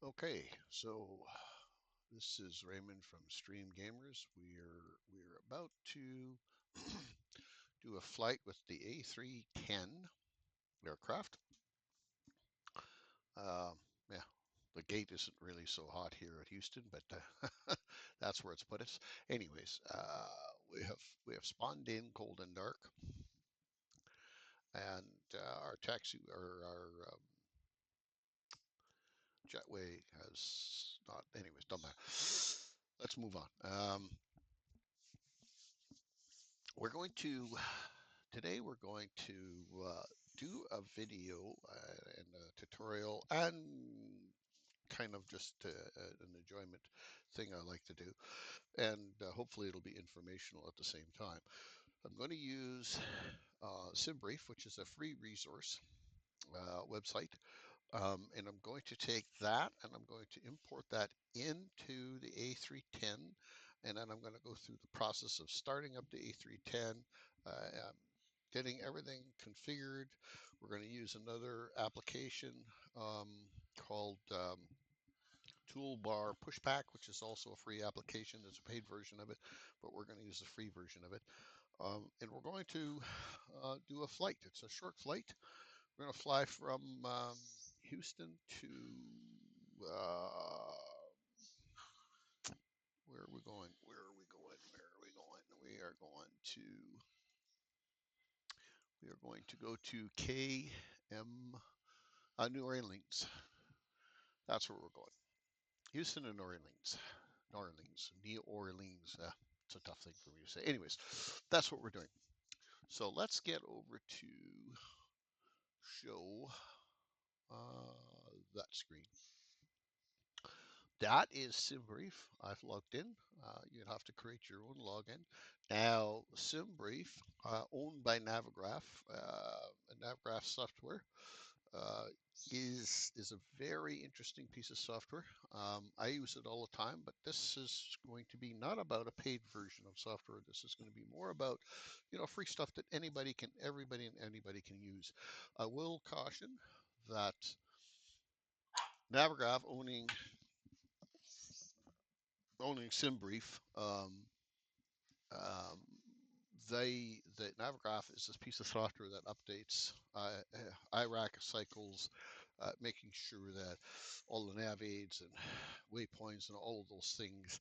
Okay, so this is Raymond from Stream Gamers. We're about to do a flight with the A310 aircraft. Yeah, the gate isn't really so hot here at Houston, but that's where it's put us. Anyways, we have spawned in cold and dark, and our taxi or our jetway has not. Anyways, don't matter. Let's move on. We're going to Today we're going to do a video and a tutorial and kind of just an enjoyment thing I like to do, and hopefully it'll be informational at the same time. I'm going to use SimBrief, which is a free resource website, and I'm going to take that and I'm going to import that into the A310, and then I'm going to go through the process of starting up the A310, getting everything configured. We're going to use another application called Toolbar Push Back, which is also a free application. There's a paid version of it, but we're going to use the free version of it. And we're going to do a flight. It's a short flight. We're going to fly from Houston to where are we going? Where are we going? Where are we going? We are going to go to New Orleans. That's where we're going. Houston and New Orleans. New Orleans. It's a tough thing for me to say. Anyways, that's what we're doing. So let's get over to show that screen. That is SimBrief. I've logged in. You'd have to create your own login. Now, SimBrief, owned by Navigraph, Navigraph software, is a very interesting piece of software. I use it all the time, but this is going to be not about a paid version of software. This is going to be more about, free stuff that everybody and anybody can use. I will caution that Navigraph owning SimBrief, the Navigraph is this piece of software that updates IRAC cycles, making sure that all the nav aids and waypoints and all of those things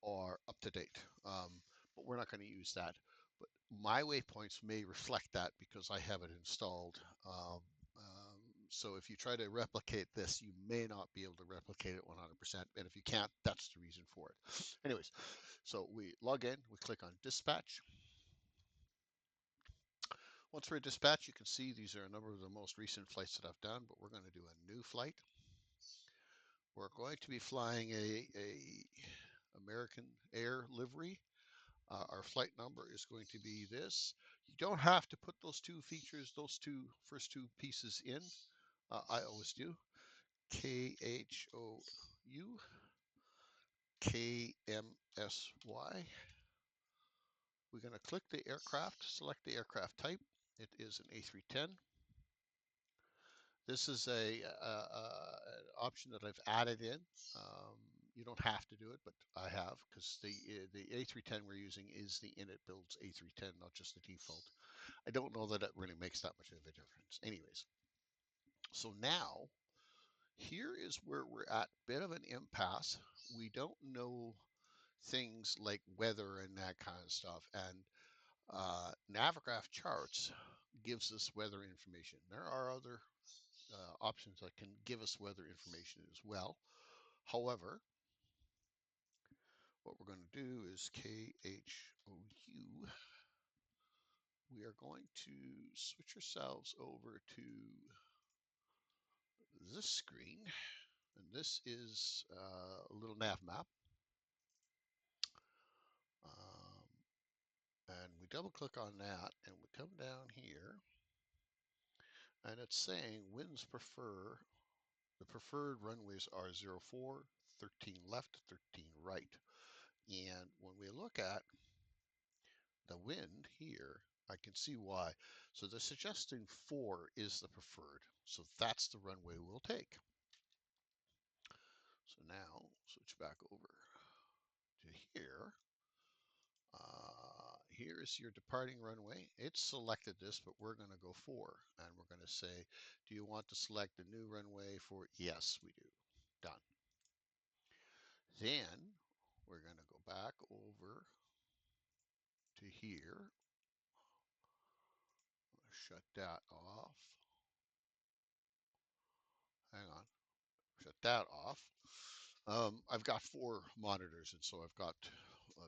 are up to date. But we're not going to use that. But my waypoints may reflect that because I have it installed. So if you try to replicate this, you may not be able to replicate it 100%. And if you can't, that's the reason for it. Anyways, so we log in, we click on dispatch. Once we're at dispatch, you can see these are a number of the most recent flights that I've done, but we're going to do a new flight. We're going to be flying a American Air livery. Our flight number is going to be this. You don't have to put those two features, first two pieces in. I always do. KHOU, KMSY. We're going to click the aircraft, select the aircraft type. It is an A310. This is an option that I've added in. You don't have to do it, but I have, because the A310 we're using is the init builds A310, not just the default. I don't know that it really makes that much of a difference. Anyways, so now here is where we're at, bit of an impasse. We don't know things like weather and that kind of stuff, and Navigraph charts gives us weather information. There are other options that can give us weather information as well. However, what we're going to do is KHOU. We are going to switch ourselves over to this screen, and this is a LittleNavMap. And we double click on that, and we come down here, and it's saying winds prefer. The preferred runways are 04, 13 left, 13 right. And when we look at the wind here, I can see why. So they're suggesting 4 is the preferred. So that's the runway we'll take. now switch back over to here. Here's your departing runway. It's selected this, but we're going to go 4. And we're going to say, do you want to select a new runway for? Yes, we do. Done. Then we're going to go back over to here. Shut that off. Hang on. Shut that off. I've got 4 monitors, and so I've got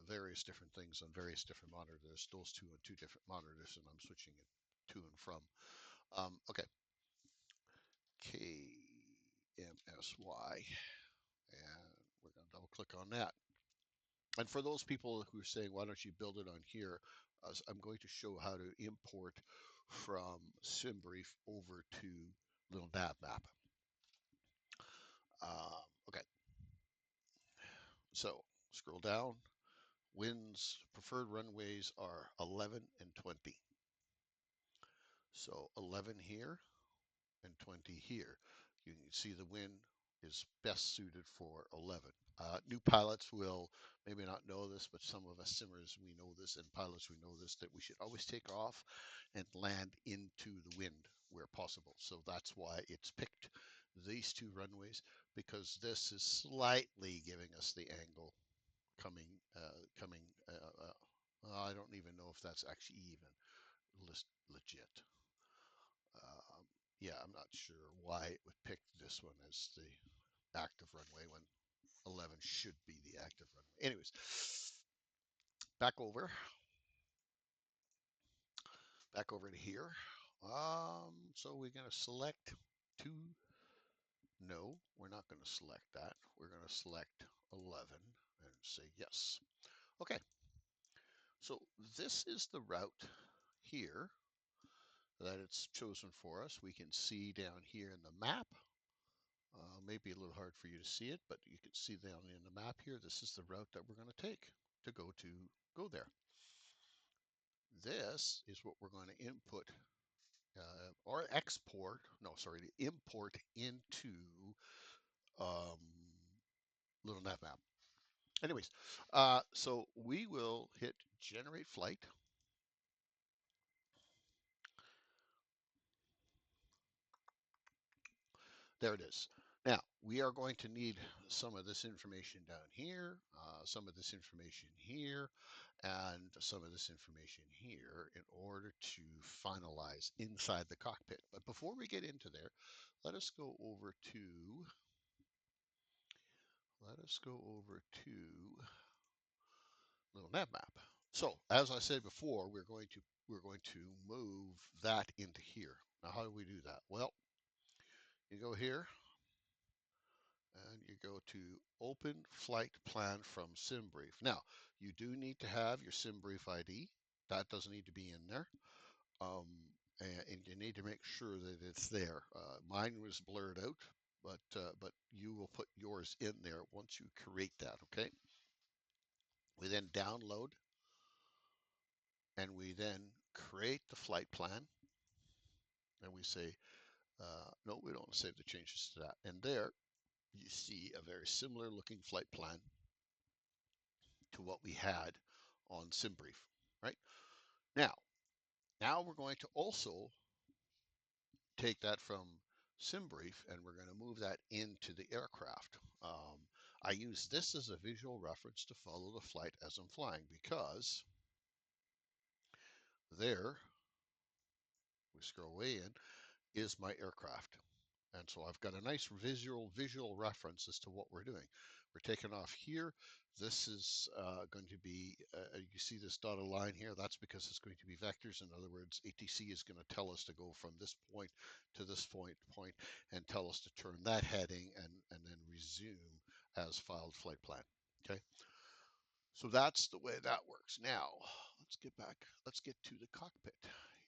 various different things on various different monitors. Those 2 on 2 different monitors, and I'm switching it to and from. Okay. KMSY, and we're going to double click on that. And for those people who are saying, why don't you build it on here? I'm going to show how to import from SimBrief over to LittleNavMap. Okay, so scroll down. Winds, preferred runways are 11 and 20. So 11 here and 20 here. You can see the wind is best suited for 11. New pilots will maybe not know this, but some of us simmers, we know this, and pilots, we know this, that we should always take off and land into the wind where possible. So that's why it's picked these 2 runways, because this is slightly giving us the angle coming. I don't even know if that's actually even legit. Yeah, I'm not sure why it would pick this one as the active runway when 11 should be the active runway. Anyways, back over to here. So we're going to select 2. No, we're not going to select that. We're going to select 11 and say yes. Okay. So this is the route here that it's chosen for us. We can see down here in the map. Maybe a little hard for you to see it, but you can see down in the map here, this is the route that we're going to take to go there. This is what we're going to input or export, no, sorry, to import into LittleNavMap. Anyways, so we will hit generate flight. There it is. Now, we are going to need some of this information down here, some of this information here, and some of this information here in order to finalize inside the cockpit. But before we get into there, let us go over to LittleNavMap. So, as I said before, we're going to move that into here. Now, how do we do that? Well, you go here and you go to Open Flight Plan from SimBrief. Now, you do need to have your SimBrief ID. That doesn't need to be in there. And you need to make sure that it's there. Mine was blurred out, but you will put yours in there once you create that, okay? We then download and we then create the flight plan. And we say, no, we don't want to save the changes to that. And there you see a very similar looking flight plan to what we had on SimBrief, right? Now we're going to also take that from SimBrief and we're going to move that into the aircraft. I use this as a visual reference to follow the flight as I'm flying, because there, we scroll way in, is my aircraft. And so I've got a nice visual reference as to what we're doing. We're taking off here. This is going to be, you see this dotted line here, that's because it's going to be vectors. In other words, ATC is going to tell us to go from this point to this point, and tell us to turn that heading and then resume as filed flight plan, okay? So that's the way that works. Now, let's get back, let's get to the cockpit.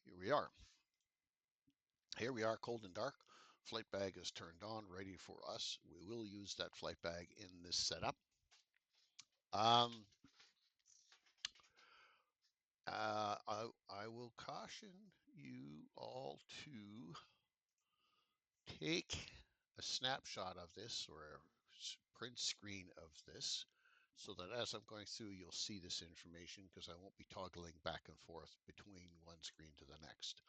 Here we are. Here we are, cold and dark. Flight bag is turned on, ready for us. We will use that flight bag in this setup. I will caution you all to take a snapshot of this, or print screen of this so that as I'm going through, you'll see this information because I won't be toggling back and forth between one screen to the next.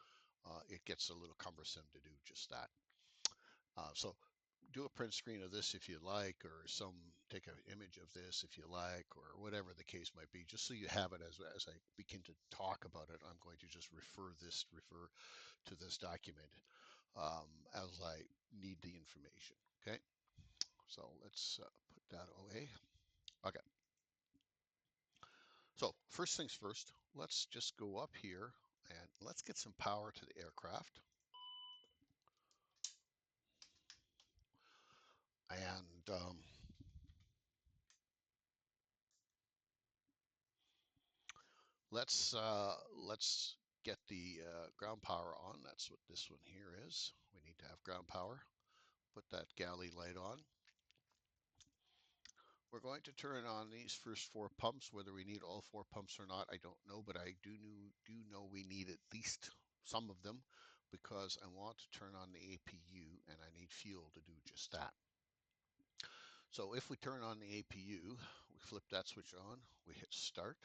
It gets a little cumbersome to do just that. So do a print screen of this if you like, or take an image of this if you like, or whatever the case might be, just so you have it as I begin to talk about it. I'm going to just refer to this document as I need the information. Okay, so let's put that away. Okay, so first things first, let's just go up here and let's get some power to the aircraft. And let's get the ground power on. That's what this one here is. We need to have ground power. Put that galley light on. We're going to turn on these first 4 pumps. Whether we need all 4 pumps or not, I don't know, but I do know we need at least some of them because I want to turn on the APU and I need fuel to do just that. So if we turn on the APU, we flip that switch on, we hit start.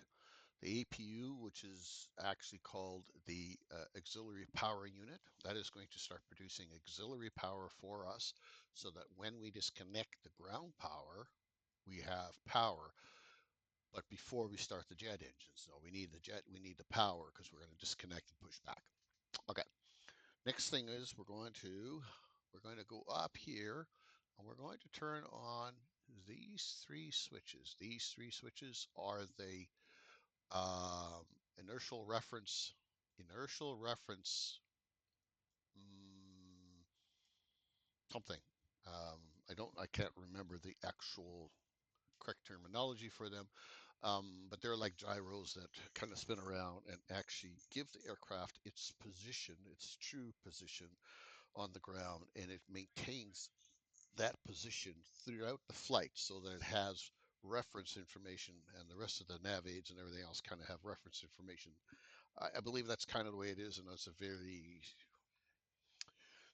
The APU, which is actually called the auxiliary power unit, that is going to start producing auxiliary power for us so that when we disconnect the ground power, we have power. But before we start the jet engines, so we need the power because we're going to disconnect and push back. Okay. Next thing is we're going to go up here and we're going to turn on these 3 switches. These 3 switches are the um, inertial reference, mm, something. I can't remember the actual correct terminology for them, but they're like gyros that kind of spin around and actually give the aircraft its position, its true position on the ground, and it maintains that position throughout the flight so that it has reference information, and the rest of the nav aids and everything else kind of have reference information. I believe that's kind of the way it is, and it's a very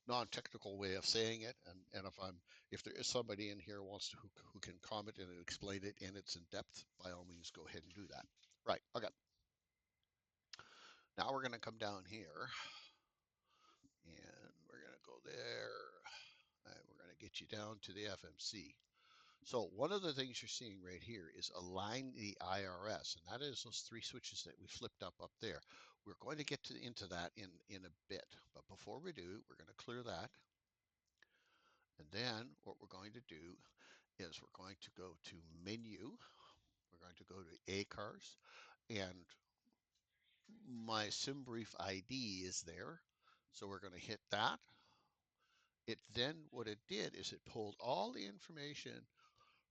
non-technical way of saying it. And if there is somebody in here who can comment and explain it and it's in depth, by all means, go ahead and do that. Right. Okay. Now we're going to come down here and we're going to go there and we're going to get you down to the FMC. So one of the things you're seeing right here is align the IRS, and that is those 3 switches that we flipped up there. We're going to get into that in a bit, but before we do, we're going to clear that. And then what we're going to do is we're going to go to menu. We're going to go to ACARS, and my SimBrief ID is there. So we're going to hit that. What it did is it pulled all the information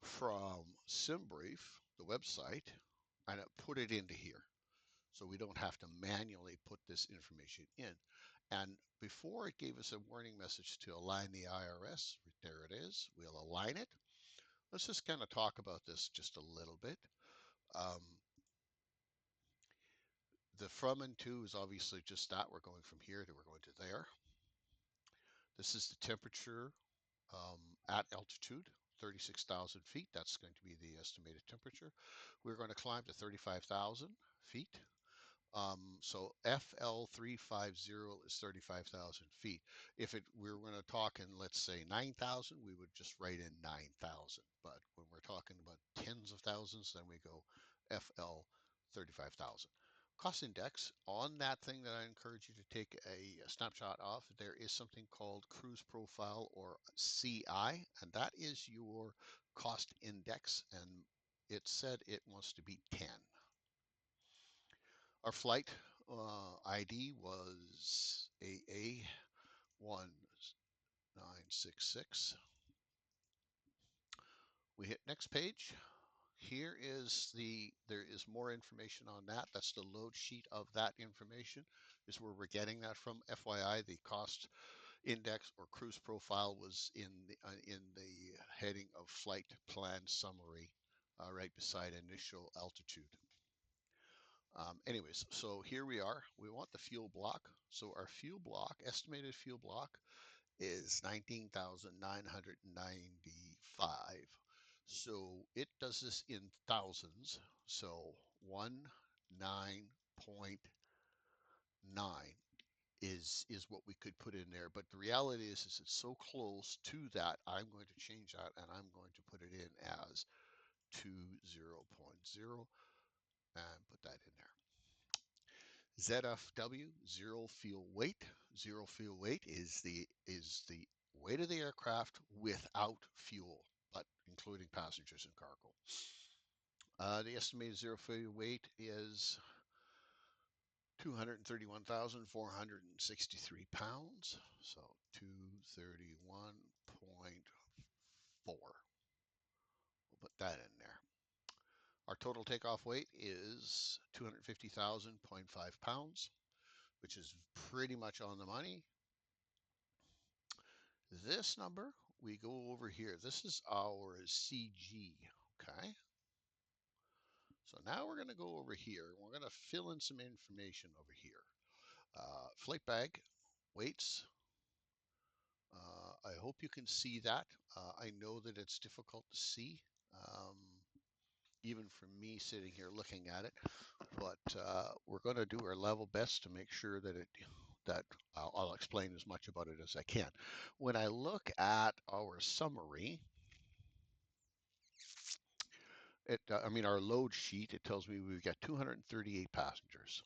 from SimBrief, the website, and it put it into here. So we don't have to manually put this information in. And before it gave us a warning message to align the IRS, there it is. We'll align it. Let's just kind of talk about this just a little bit. Um, the from and to is obviously just that. We're going from here to we're going to there. This is the temperature at altitude, 36,000 feet. That's going to be the estimated temperature. We're going to climb to 35,000 feet. So FL350 is 35,000 feet. If we were going to talk in, let's say, 9,000, we would just write in 9,000. But when we're talking about tens of thousands, then we go FL 35,000. Cost index, on that thing that I encourage you to take a snapshot of, there is something called cruise profile or CI, and that is your cost index, and it said it wants to be 10. Our flight ID was AA1966. We hit next page. There is more information on that. That's the load sheet of that information, is where we're getting that from. FYI, the cost index or cruise profile was in the heading of flight plan summary, right beside initial altitude. Anyways, so here we are. We want the fuel block. So our fuel block, estimated fuel block, is 19,995. So it does this in thousands. So 19.9 is what we could put in there. But the reality is it's so close to that, I'm going to change that and I'm going to put it in as 20.0 and put that in there. ZFW, zero fuel weight. Zero fuel weight is the weight of the aircraft without fuel, but including passengers and cargo. The estimated zero fuel weight is 231,463 pounds. So 231.4. We'll put that in there. Our total takeoff weight is 250,000.5 pounds, which is pretty much on the money. This number, we go over here. This is our CG, okay? So now we're going to go over here. We're going to fill in some information over here. Flight bag, weights. I hope you can see that. I know that it's difficult to see, even for me sitting here looking at it, but we're going to do our level best to make sure that I'll explain as much about it as I can. When I look at our summary, our load sheet, it tells me we've got 238 passengers.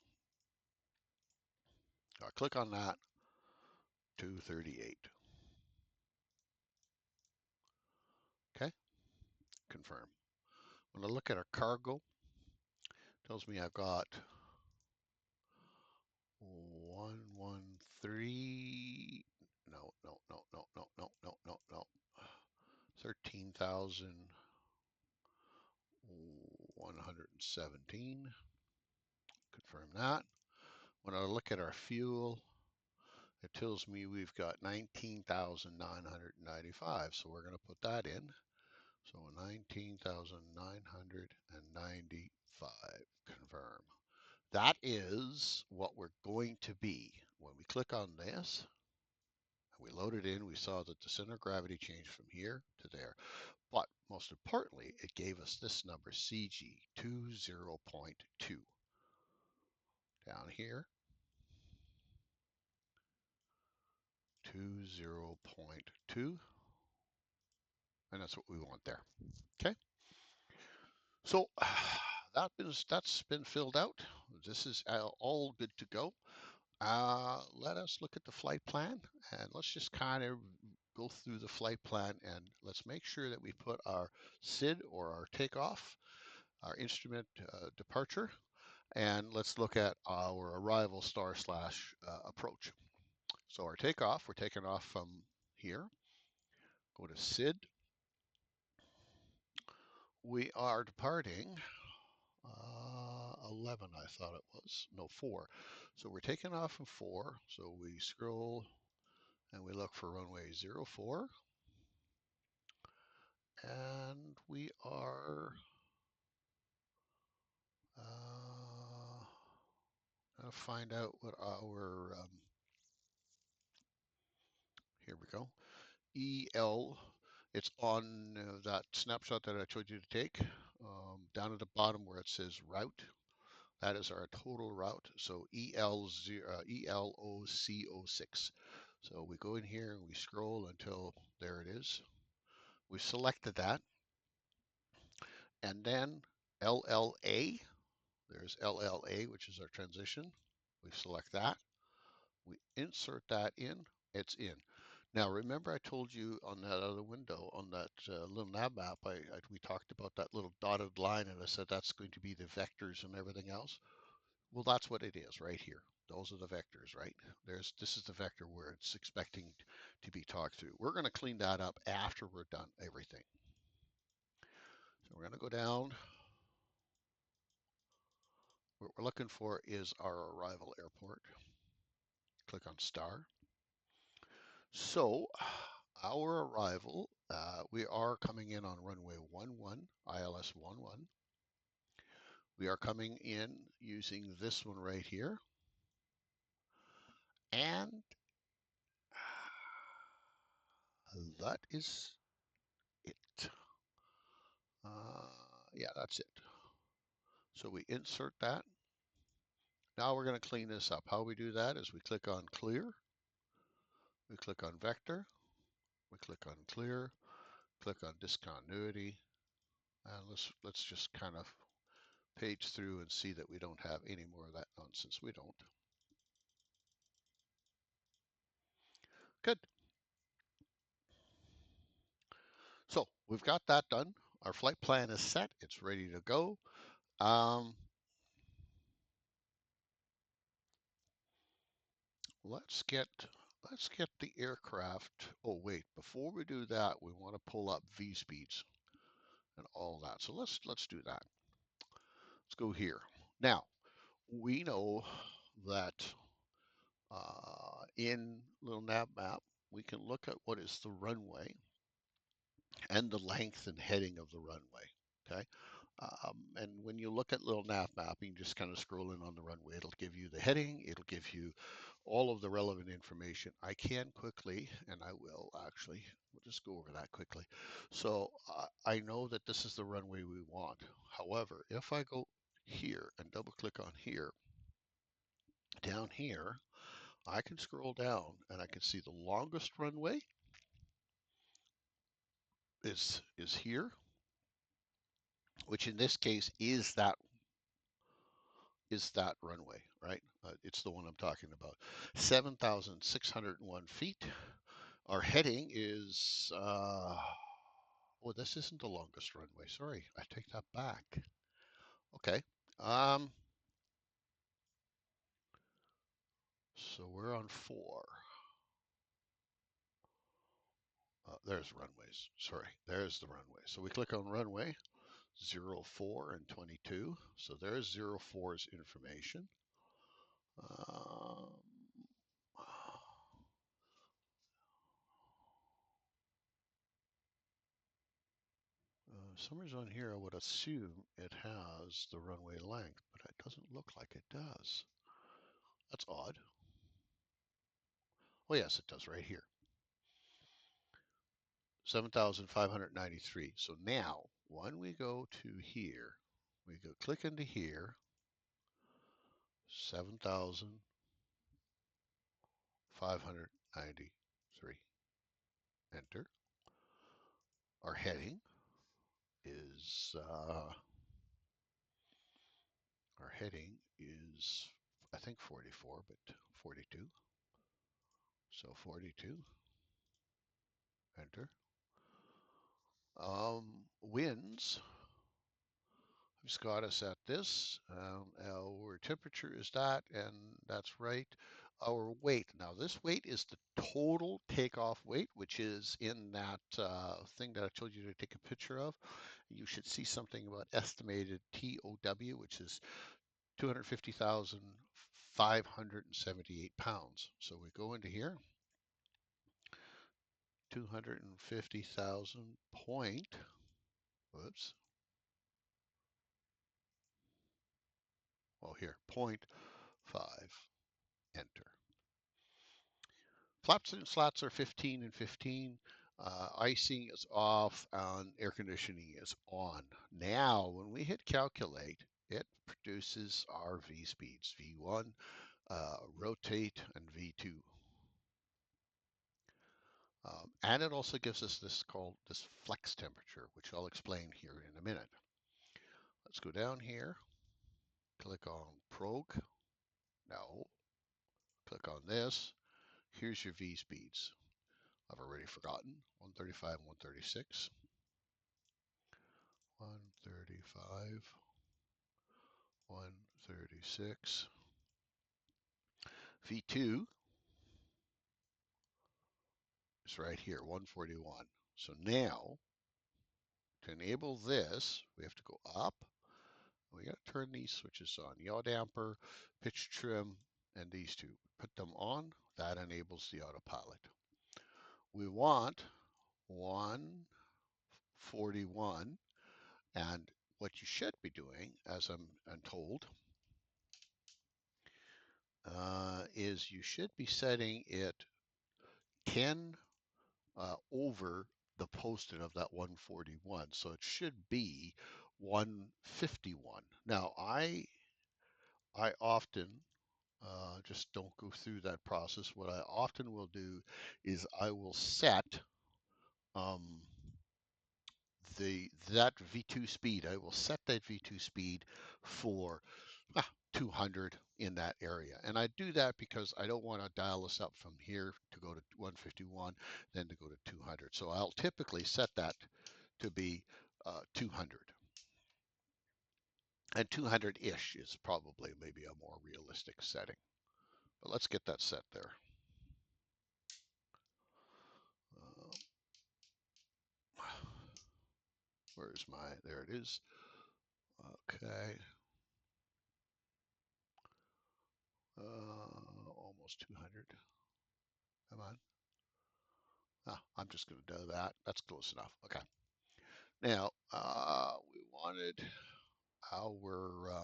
I'll click on that, 238. Okay, confirm. When I look at our cargo, it tells me I've got 113, no, 13,117. Confirm that. When I look at our fuel, it tells me we've got 19,995. So we're going to put that in. So 19,995. Confirm. That is what we're going to be. When we click on this, we load it in, we saw that the center of gravity changed from here to there. But most importantly, it gave us this number, CG 20.2. Down here, 20.2. And that's what we want there. Okay. So that's been filled out. This is all good to go. Let us look at the flight plan, and let's just kind of go through the flight plan, and let's make sure that we put our SID, or our takeoff, our instrument departure, and let's look at our arrival / approach. So our takeoff, we're taking off from here. Go to SID. We are departing 11, I thought it was. No, 4. So we're taking off from 4. So we scroll and we look for runway 04. And we are going to find out what our, here we go, EL, it's on that snapshot that I told you to take, down at the bottom where it says route. That is our total route. So ELOC06. So we go in here and we scroll until there it is. We selected that. And then LLA, there's LLA, which is our transition. We select that. We insert that in. It's in. Now, remember I told you on that other window, on that LittleNavMap, we talked about that little dotted line, and I said that's going to be the vectors and everything else. Well, that's what it is right here. Those are the vectors, right? This is the vector where it's expecting to be talked through. We're going to clean that up after we're done everything. So we're going to go down. What we're looking for is our arrival airport. Click on star. So our arrival, we are coming in on runway 11, ILS 11. We are coming in using this one right here. And that is it. Yeah, that's it. So we insert that. Now we're going to clean this up. How we do that is we click on clear, we click on vector, we click on clear, click on discontinuity, and let's just kind of page through and see that we don't have any more of that nonsense. We don't. Good. So we've got that done. Our flight plan is set. It's ready to go. Um, let's get the aircraft. Oh wait, before we do that, we want to pull up V speeds and all that. So let's do that. Let's go here. Now we know that in LittleNavMap we can look at what is the runway and the length and heading of the runway. Okay. And when you look at LittleNavMap, you just kind of scroll in on the runway. It'll give you the heading. It'll give you all of the relevant information. I can quickly, and I will actually, we'll just go over that quickly. So I know that this is the runway we want. However, if I go here and double click on here, down here, I can scroll down and I can see the longest runway is here, which in this case is that runway, right? It's the one I'm talking about. 7,601 feet. Our heading is, oh, this isn't the longest runway. Sorry, I take that back. Okay. So we're on 4. There's runways. Sorry, there's the runway. So we click on runway 04 and 22. So there's 04's information. Um, somewhere's on here, I would assume it has the runway length, but it doesn't look like it does. That's odd. Oh, yes, it does right here. 7,593. So now, when we go to here, we go click into here, 7,593. Enter. Our heading is I think 44, but 42. So 42. Enter. Winds. It's got us at this. Our temperature is that, and that's right. Our weight. Now, this weight is the total takeoff weight, which is in that thing that I told you to take a picture of. You should see something about estimated TOW, which is 250,578 pounds. So we go into here, 250,000 point, whoops, oh here, 0.5, enter. Flaps and slats are 15 and 15. Icing is off and air conditioning is on. Now, when we hit calculate, it produces our V speeds, V1, rotate, and V2. And it also gives us this flex temperature, which I'll explain here in a minute. Let's go down here, click on prog. No, click on this. Here's your V speeds. I've already forgotten. 135, 136. 135, 136. V2 is right here, 141. So now, to enable this, we have to go up. We got to turn these switches on. Yaw damper, pitch trim, and these two. Put them on. That enables the autopilot. We want 141. And what you should be doing, as I'm told, is you should be setting it 10 over the posted of that 141. So it should be 151. Now, I often just don't go through that process. What I often will do is I will set um, that V2 speed. I will set that V2 speed for 200 in that area. And I do that because I don't want to dial this up from here to go to 151, then to go to 200. So I'll typically set that to be 200. And 200-ish is probably maybe a more realistic setting. But let's get that set there. Where's my, there it is. Okay. Almost 200. Come on. I'm just going to do that. That's close enough. Okay. Now, we wanted our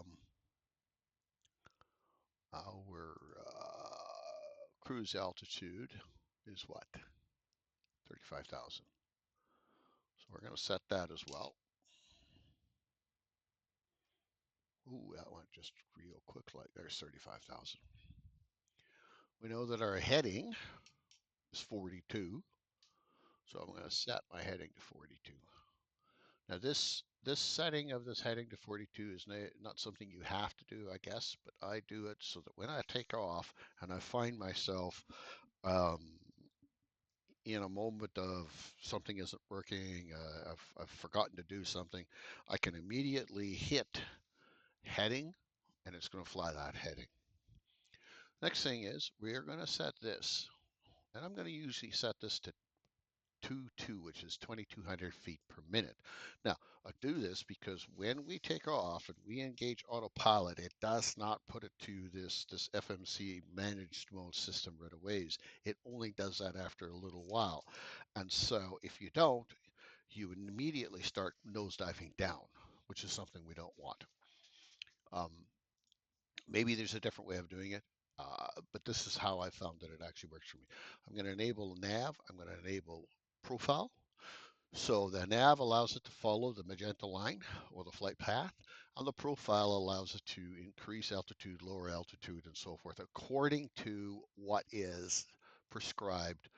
cruise altitude is what? 35,000. So we're going to set that as well. Ooh, that went just real quick. Like there's 35,000. We know that our heading is 42. So I'm going to set my heading to 42. Now this setting of this heading to 42 is not something you have to do, I guess, but I do it so that when I take off and I find myself um, in a moment of something isn't working, I've forgotten to do something, I can immediately hit heading and it's going to fly that heading. Next thing is we are going to set this, and I'm going to usually set this to 2.2, which is 2,200 feet per minute. Now, I do this because when we take off and we engage autopilot, it does not put it to this FMC managed mode system right away. It only does that after a little while. And so if you don't, you immediately start nosediving down, which is something we don't want. Um, Maybe there's a different way of doing it, but this is how I found that it actually works for me. I'm going to enable nav. I'm going to enable profile. So the nav allows it to follow the magenta line or the flight path, and the profile allows it to increase altitude, lower altitude, and so forth according to what is prescribed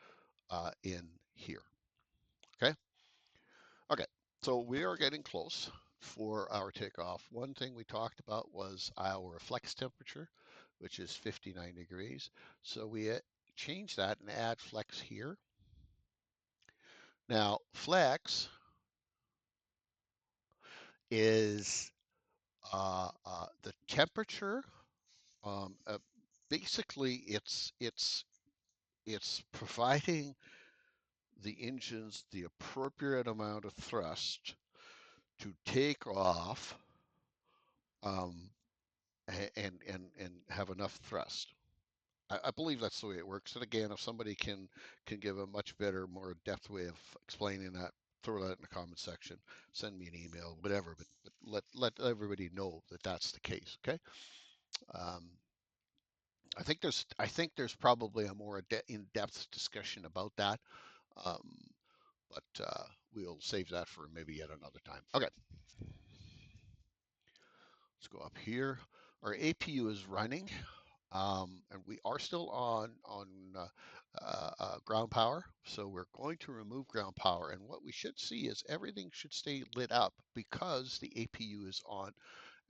in here. Okay. Okay. So we are getting close for our takeoff. One thing we talked about was our flex temperature, which is 59 degrees. So we change that and add flex here. Now, flex is the temperature. Um, uh, Basically, it's providing the engines the appropriate amount of thrust to take off um, and have enough thrust. I believe that's the way it works. And again, if somebody can give a much better, more in-depth way of explaining that, throw that in the comment section, send me an email, whatever. But let everybody know that that's the case. Okay. Um, I think there's probably a more in-depth discussion about that, um, but we'll save that for maybe yet another time. Okay, let's go up here. Our APU is running, and we are still on ground power. So we're going to remove ground power, and what we should see is everything should stay lit up because the APU is on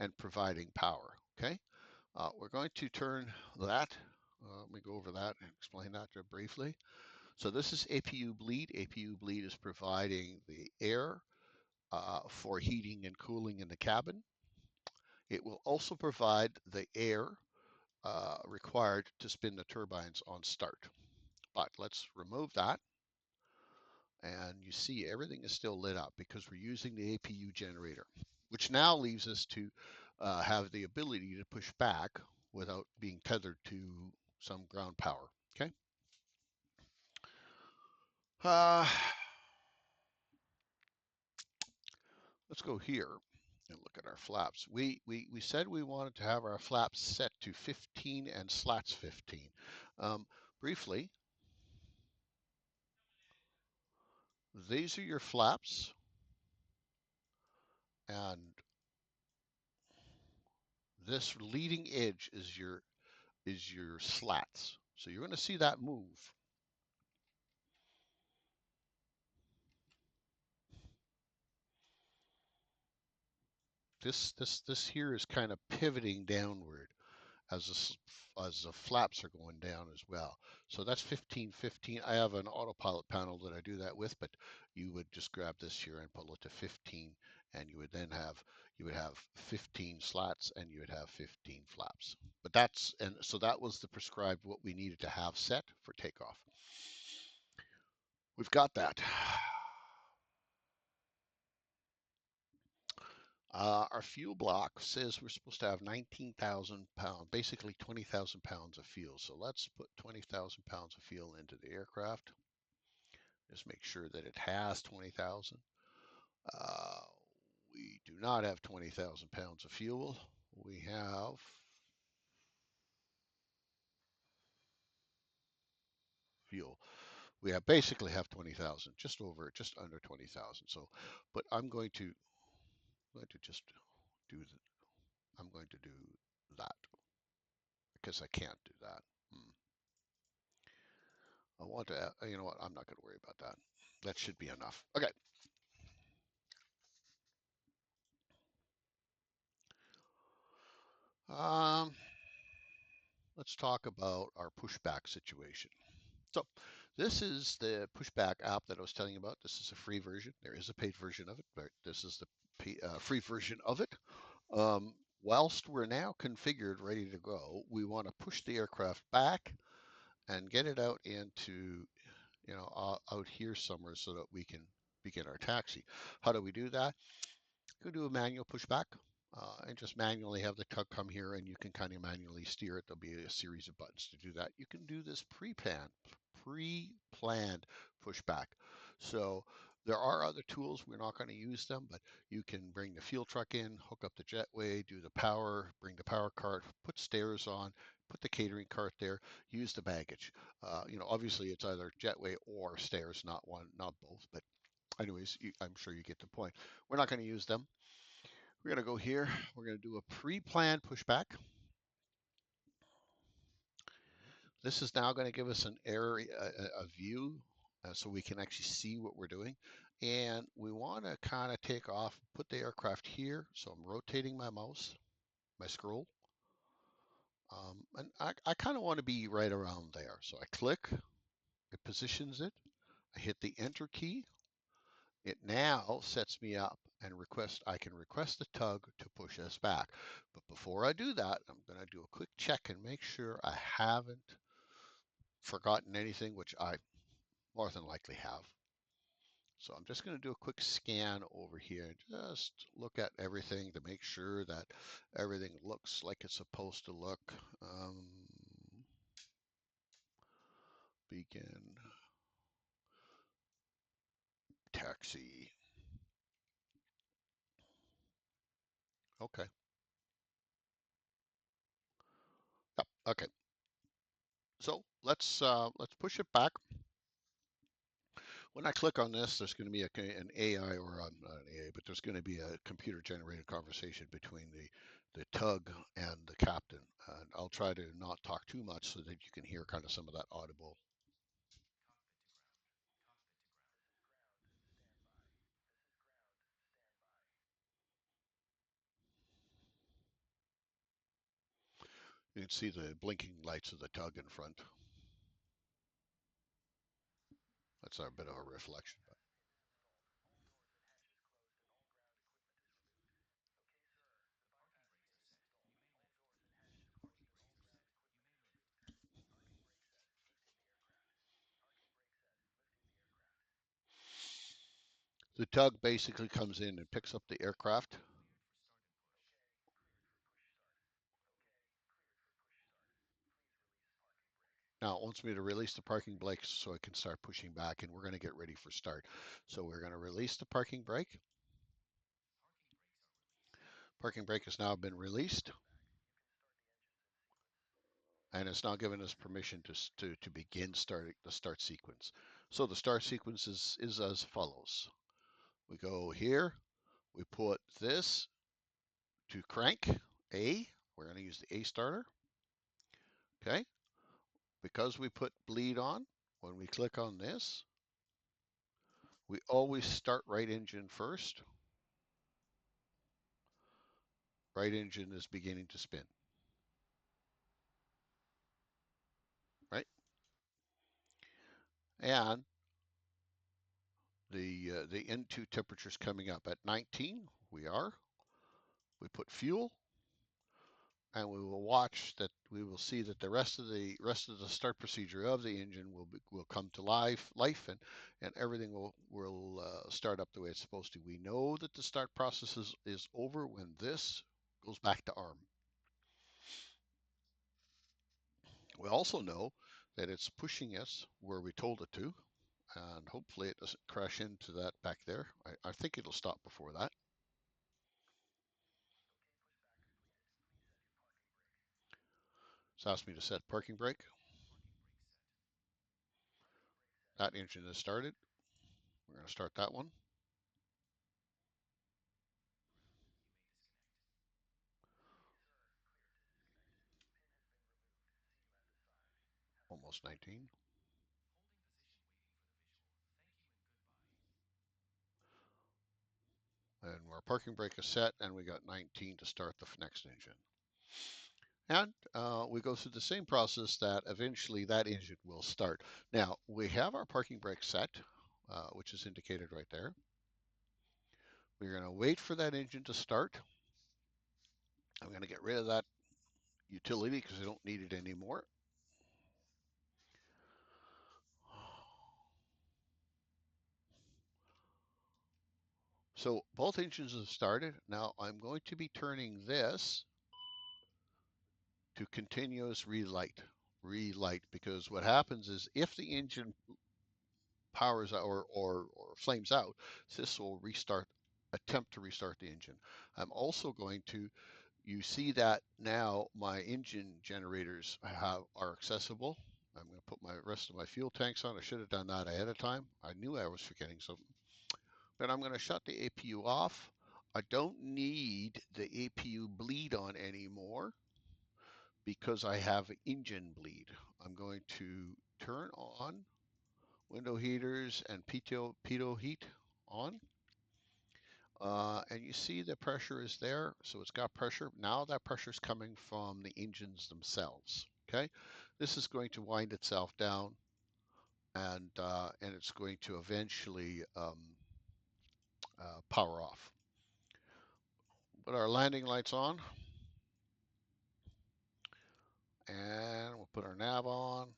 and providing power. Okay. We're going to turn that. Let me go over that and explain that briefly. So this is APU bleed. APU bleed is providing the air for heating and cooling in the cabin. It will also provide the air required to spin the turbines on start. But let's remove that. And you see everything is still lit up because we're using the APU generator, which now leaves us to have the ability to push back without being tethered to some ground power. Okay. Uh, let's go here and look at our flaps. We said we wanted to have our flaps set to 15 and slats 15. Briefly, these are your flaps. And this leading edge is your slats. So you're going to see that move. This here is kind of pivoting downward as the flaps are going down as well. So that's 15, 15. I have an autopilot panel that I do that with, but you would just grab this here and pull it to 15, and you would have 15 slats and you would have 15 flaps. But so that was the prescribed what we needed to have set for takeoff. We've got that. Our fuel block says we're supposed to have 19,000 pounds, basically 20,000 pounds of fuel. So let's put 20,000 pounds of fuel into the aircraft. Just make sure that it has 20,000. Uh, we do not have 20,000 pounds of fuel. We have fuel. We have basically have 20,000, just under 20,000. So, but going to just do the, I'm going to do that because I can't do that. Hmm. I want to, you know what? I'm not going to worry about that. That should be enough. Okay. Um, let's talk about our pushback situation. So this is the pushback app that I was telling you about. This is a free version. There is a paid version of it, but this is the free version of it. Whilst we're now configured, ready to go, we want to push the aircraft back and get it out into, out here somewhere so that we can begin our taxi. How do we do that? You can do a manual pushback and just manually have the tug come here, and you can kind of manually steer it. There'll be a series of buttons to do that. You can do this pre-planned pushback. So there are other tools. We're not going to use them, but you can bring the fuel truck in, hook up the jetway, do the power, bring the power cart, put stairs on, put the catering cart there, use the baggage. Obviously it's either jetway or stairs, not one, not both. But anyways, I'm sure you get the point. We're not going to use them. We're going to go here. We're going to do a pre-planned pushback. This is now going to give us an area, a view, so we can actually see what we're doing. And we want to kind of take off, put the aircraft here. So I'm rotating my mouse, my scroll. And I kind of want to be right around there. So I click, it positions it. I hit the enter key. It now sets me up and I can request the tug to push us back. But before I do that, I'm going to do a quick check and make sure I haven't forgotten anything, which I more than likely have. So I'm just going to do a quick scan over here and just look at everything to make sure that everything looks like it's supposed to look. Begin taxi. Okay. Yep. Okay. So let's push it back. When I click on this, there's going to be an AI or not an AI, but there's going to be a computer-generated conversation between the tug and the captain. And I'll try to not talk too much so that you can hear kind of some of that audible. You can see the blinking lights of the tug in front. That's a bit of a reflection. But the tug basically comes in and picks up the aircraft. Now it wants me to release the parking brake so I can start pushing back, and we're going to get ready for start. So we're going to release the parking brake. Parking brake has now been released, and it's now given us permission to begin starting the start sequence. So the start sequence is as follows. We go here, We put this to crank A. We're going to use the A starter. Okay. Because we put bleed on, when we click on this, we always start right engine first. Right engine is beginning to spin. Right. And the N2 temperature is coming up at 19. We put fuel, and we will watch that. We will see that the rest of the start procedure of the engine will come to life, and everything will start up the way it's supposed to. We know that the start process is over when this goes back to arm. We also know that it's pushing us where we told it to, and hopefully it doesn't crash into that back there. I think it'll stop before that. It's asked me to set parking brake. That engine is started. We're going to start that one. Almost 19. And our parking brake is set, and we got 19 to start the next engine. And we go through the same process that eventually that engine will start. Now, we have our parking brake set, which is indicated right there. We're going to wait for that engine to start. I'm going to get rid of that utility because I don't need it anymore. So both engines have started. Now I'm going to be turning this to continuous relight, because what happens is if the engine powers or flames out, this will attempt to restart the engine. I'm also going to, you see that now my engine generators are accessible. I'm going to put my rest of my fuel tanks on. I should have done that ahead of time. I knew I was forgetting something. But I'm going to shut the APU off. I don't need the APU bleed on anymore because I have engine bleed. I'm going to turn on window heaters and pitot heat on. And you see the pressure is there, so it's got pressure. Now that pressure is coming from the engines themselves. Okay, this is going to wind itself down, and it's going to eventually power off. Put our landing lights on, and we'll put our nav on,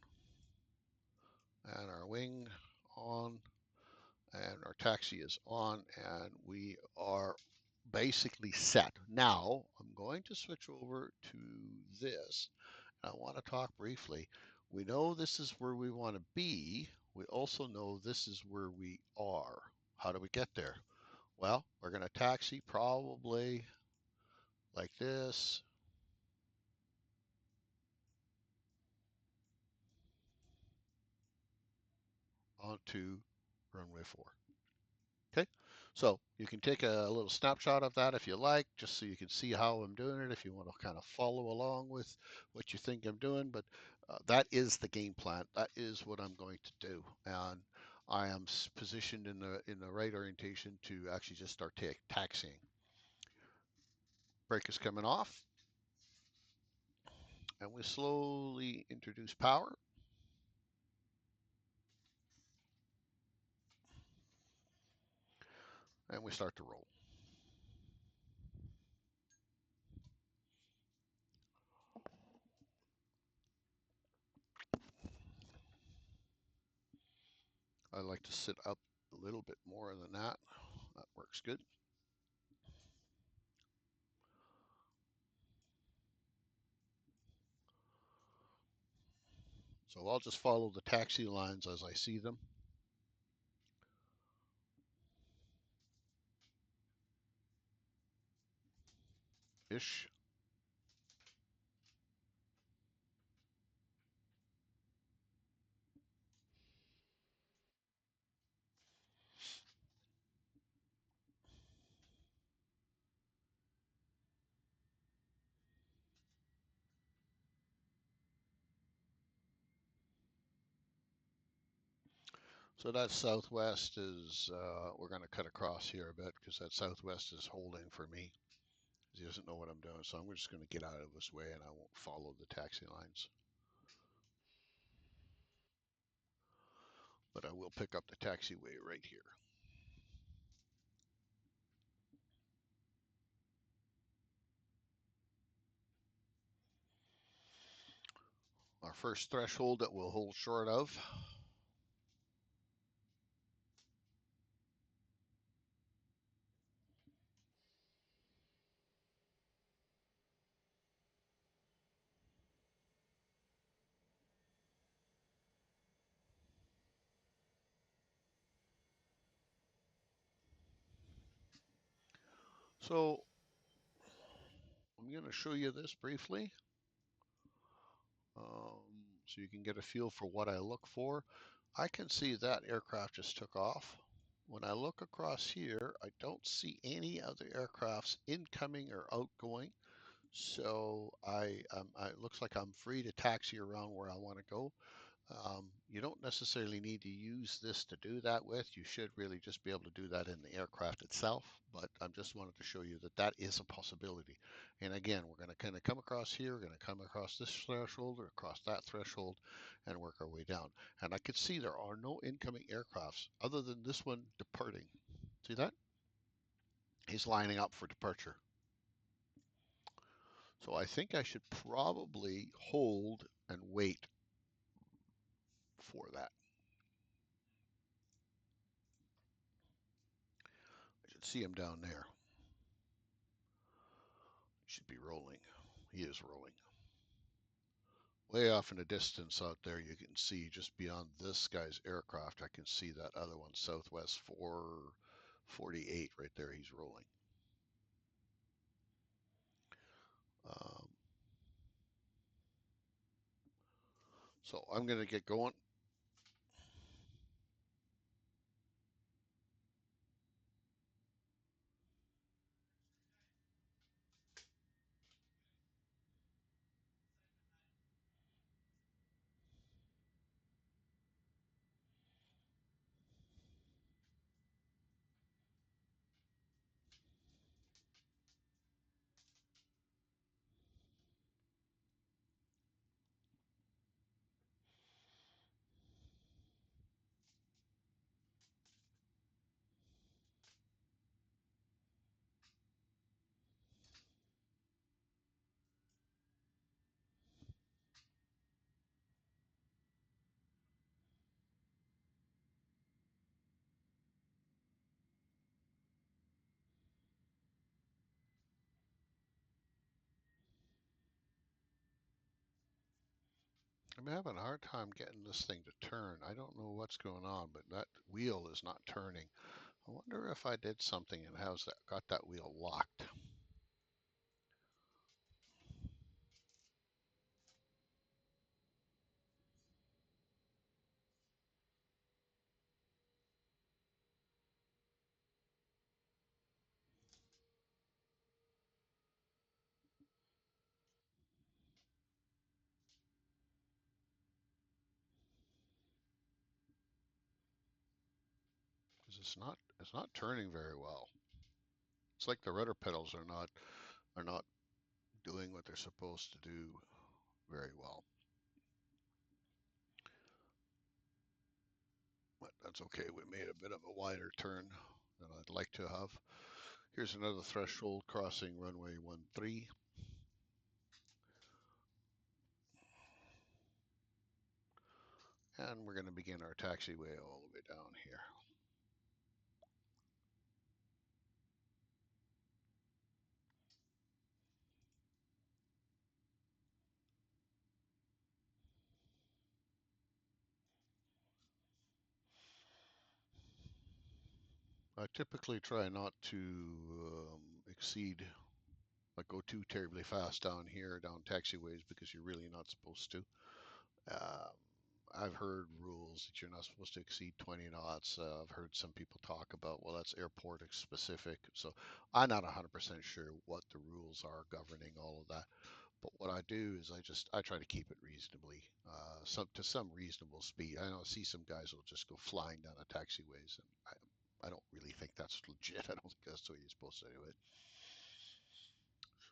and our wing on, and our taxi is on, and we are basically set. Now I'm going to switch over to this. I want to talk briefly. We know this is where we want to be. We also know this is where we are. How do we get there? Well, we're going to taxi probably like this. Onto runway 4. Okay, so you can take a little snapshot of that if you like, just so you can see how I'm doing it, if you want to kind of follow along with what you think I'm doing. But that is the game plan. That is what I'm going to do. And I am positioned in the right orientation to actually just start taxiing. Brake is coming off. And we slowly introduce power. And we start to roll. I like to sit up a little bit more than that. That works good. So I'll just follow the taxi lines as I see them. Ish. So that southwest is, we're going to cut across here a bit because that southwest is holding for me. He doesn't know what I'm doing, so I'm just going to get out of his way and I won't follow the taxi lines. But I will pick up the taxiway right here. Our first threshold that we'll hold short of. So I'm going to show you this briefly, so you can get a feel for what I look for. I can see that aircraft just took off. When I look across here, I don't see any other aircrafts incoming or outgoing. So it looks like I'm free to taxi around where I want to go. You don't necessarily need to use this to do that with. You should really just be able to do that in the aircraft itself. But I just wanted to show you that that is a possibility. And again, we're going to kind of come across here, we're going to come across this threshold or across that threshold and work our way down. And I could see there are no incoming aircrafts other than this one departing. See that? He's lining up for departure. So I think I should probably hold and wait for that. I should see him down there. He should be rolling. He is rolling. Way off in the distance out there, you can see just beyond this guy's aircraft, I can see that other one, Southwest 448 right there. He's rolling. Um, so I'm going to get going. I'm having a hard time getting this thing to turn. I don't know what's going on, but that wheel is not turning. I wonder if I did something and how's that got that wheel locked. Because it's not turning very well. It's like the rudder pedals are not doing what they're supposed to do very well. But that's okay. We made a bit of a wider turn than I'd like to have. Here's another threshold crossing runway 13. And we're going to begin our taxiway all the way down here. I typically try not to exceed, like go too terribly fast down here, down taxiways, because you're really not supposed to. Um, I've heard rules that you're not supposed to exceed 20 knots. I've heard some people talk about, well, that's airport specific. So I'm not 100% sure what the rules are governing all of that. But what I do is I try to keep it reasonably, to some reasonable speed. I know see some guys will just go flying down the taxiways, and I don't really think that's legit. I don't think that's the way you're supposed to do it.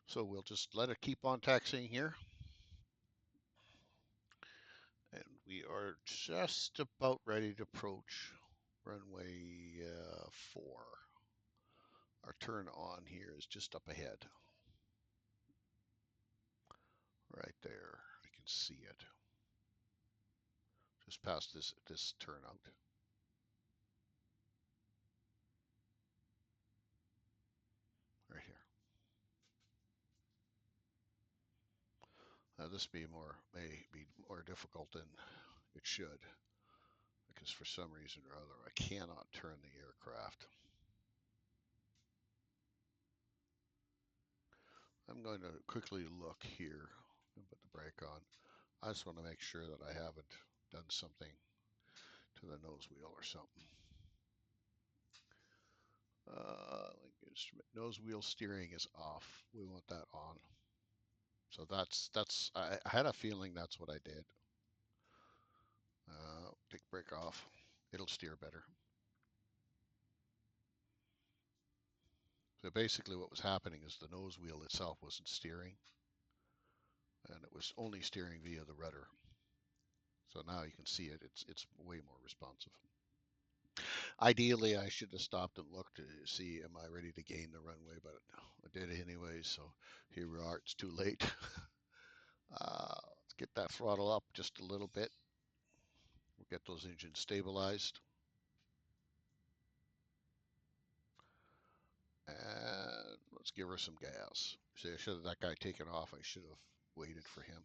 So we'll just let it keep on taxiing here. And we are just about ready to approach runway 4. Our turn on here is just up ahead. Right there. I can see it. Just past this turnout. Right here. Now this may be more difficult than it should, because for some reason or other I cannot turn the aircraft. I'm going to quickly look here and put the brake on. I just want to make sure that I haven't done something to the nose wheel or something. Link instrument nose wheel steering is off. We want that on. So I had a feeling that's what I did. Take brake off. It'll steer better. So basically what was happening is the nose wheel itself wasn't steering, and it was only steering via the rudder. So now you can see it's way more responsive. Ideally, I should have stopped and looked to see am I ready to gain the runway, but I did anyway, so here we are. It's too late. Let's get that throttle up just a little bit. We'll get those engines stabilized. And let's give her some gas. See, I should have that guy taken off. I should have waited for him.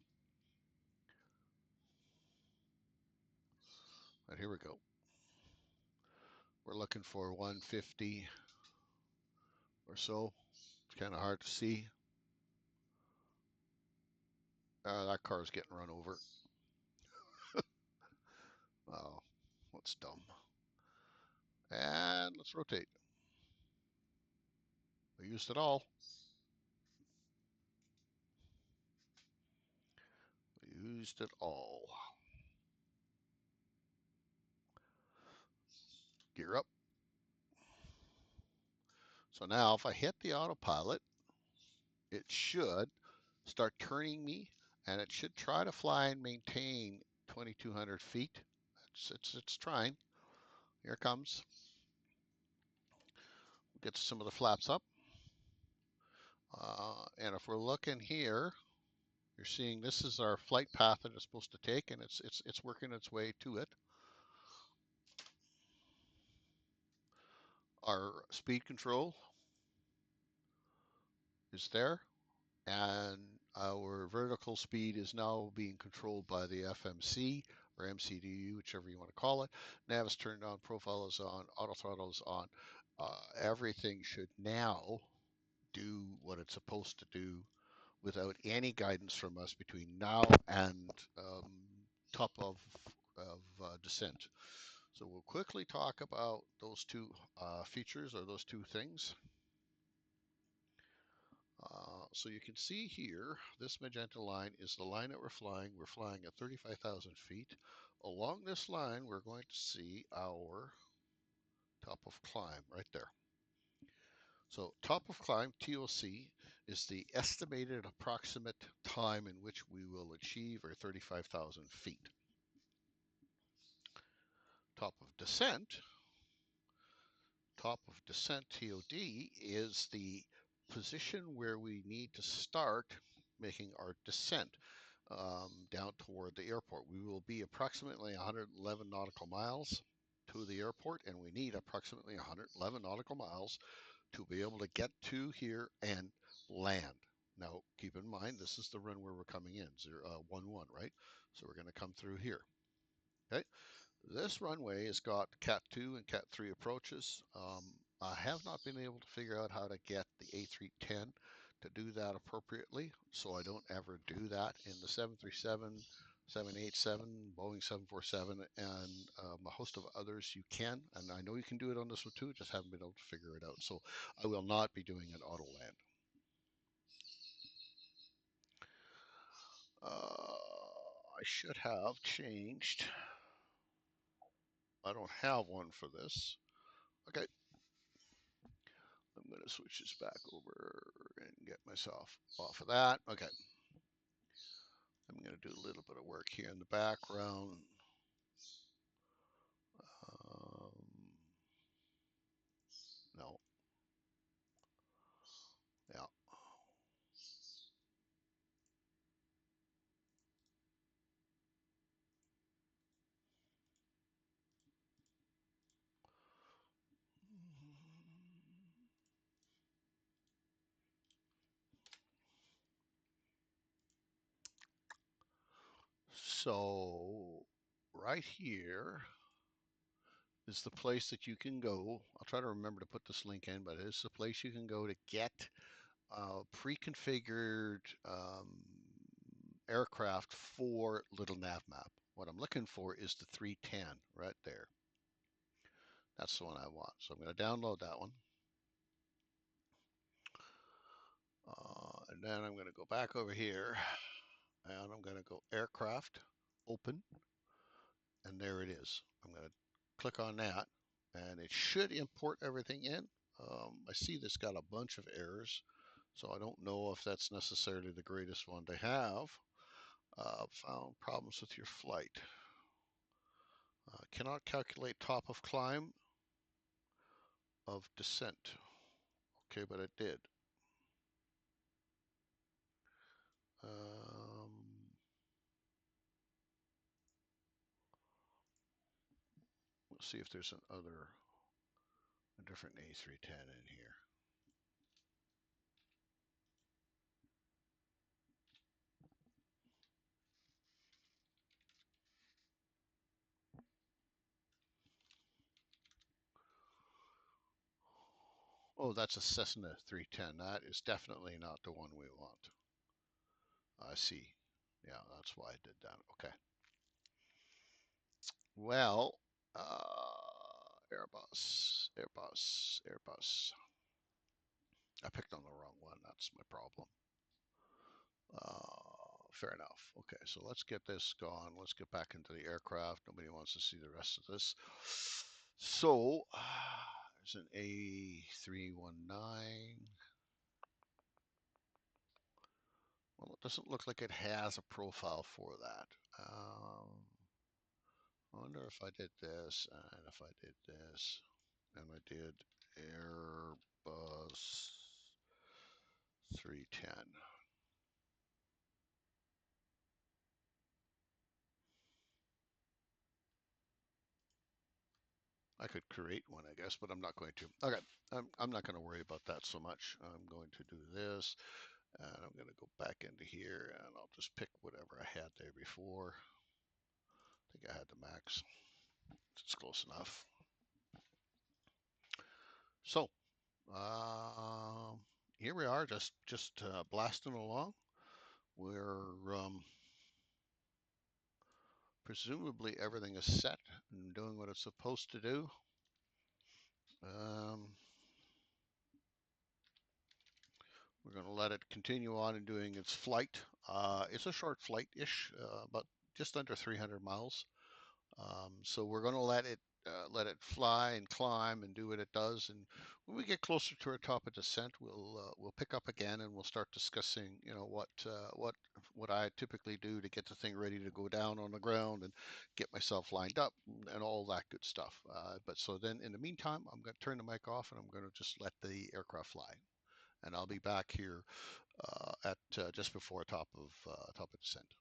And here we go. We're looking for 150 or so. It's kind of hard to see. That car's getting run over. Oh, that's dumb. And let's rotate. We used it all. We used it all. Gear up. So now if I hit the autopilot, it should start turning me, and it should try to fly and maintain 2,200 feet. It's trying. Here it comes. Get some of the flaps up. And if we're looking here, you're seeing this is our flight path that it's supposed to take, and it's working its way to it. Our speed control is there, and our vertical speed is now being controlled by the FMC or MCDU, whichever you want to call it. Nav is turned on, profile is on, auto throttle is on. Everything should now do what it's supposed to do without any guidance from us between now and top of descent. So we'll quickly talk about those two features or those two things. So you can see here, this magenta line is the line that we're flying. We're flying at 35,000 feet. Along this line, we're going to see our top of climb right there. So top of climb, TOC, is the estimated approximate time in which we will achieve our 35,000 feet. Top of descent, TOD, is the position where we need to start making our descent down toward the airport. We will be approximately 111 nautical miles to the airport, and we need approximately 111 nautical miles to be able to get to here and land. Now, keep in mind, this is the run where we're coming in, 11, right? So we're going to come through here. Okay. This runway has got Cat 2 and Cat 3 approaches. I have not been able to figure out how to get the A310 to do that appropriately, so I don't ever do that in the 737, 787, Boeing 747, and a host of others you can, and I know you can do it on this one too, just haven't been able to figure it out. So I will not be doing an auto land. I should have changed. I don't have one for this. Okay. I'm going to switch this back over and get myself off of that. Okay. I'm going to do a little bit of work here in the background. No. Yeah. So right here is the place that you can go. I'll try to remember to put this link in, but it's the place you can go to get pre-configured aircraft for LittleNavMap. What I'm looking for is the 310 right there. That's the one I want. So I'm going to download that one. And then I'm going to go back over here and I'm going to go aircraft, open, and there it is. I'm going to click on that and it should import everything in. I see this got a bunch of errors, so I don't know if that's necessarily the greatest one to have. Found problems with your flight. Cannot calculate top of climb of descent. Okay, but it did. Let's see if there's a different A310 in here. Oh, that's a Cessna 310. That is definitely not the one we want. I see. Yeah, that's why I did that. Okay. Well, Airbus. I picked on the wrong one. That's my problem. Fair enough. Okay, so let's get this gone. Let's get back into the aircraft. Nobody wants to see the rest of this. So, there's an A319. Well, it doesn't look like it has a profile for that. I wonder if I did this and if I did this and I did Airbus 310. I could create one, I guess, but I'm not going to. Okay, I'm not going to worry about that so much. I'm going to do this, and I'm going to go back into here, and I'll just pick whatever I had there before. I think I had the max. It's close enough. So, here we are, just blasting along. We're presumably everything is set and doing what it's supposed to do. We're going to let it continue on and doing its flight. It's a short flight-ish, about just under 300 miles. So we're going to let it fly and climb and do what it does. And when we get closer to our top of descent, we'll pick up again and we'll start discussing, you know, what I typically do to get the thing ready to go down on the ground and get myself lined up and all that good stuff. But so then in the meantime, I'm going to turn the mic off and I'm going to just let the aircraft fly. And I'll be back here at just before top of descent.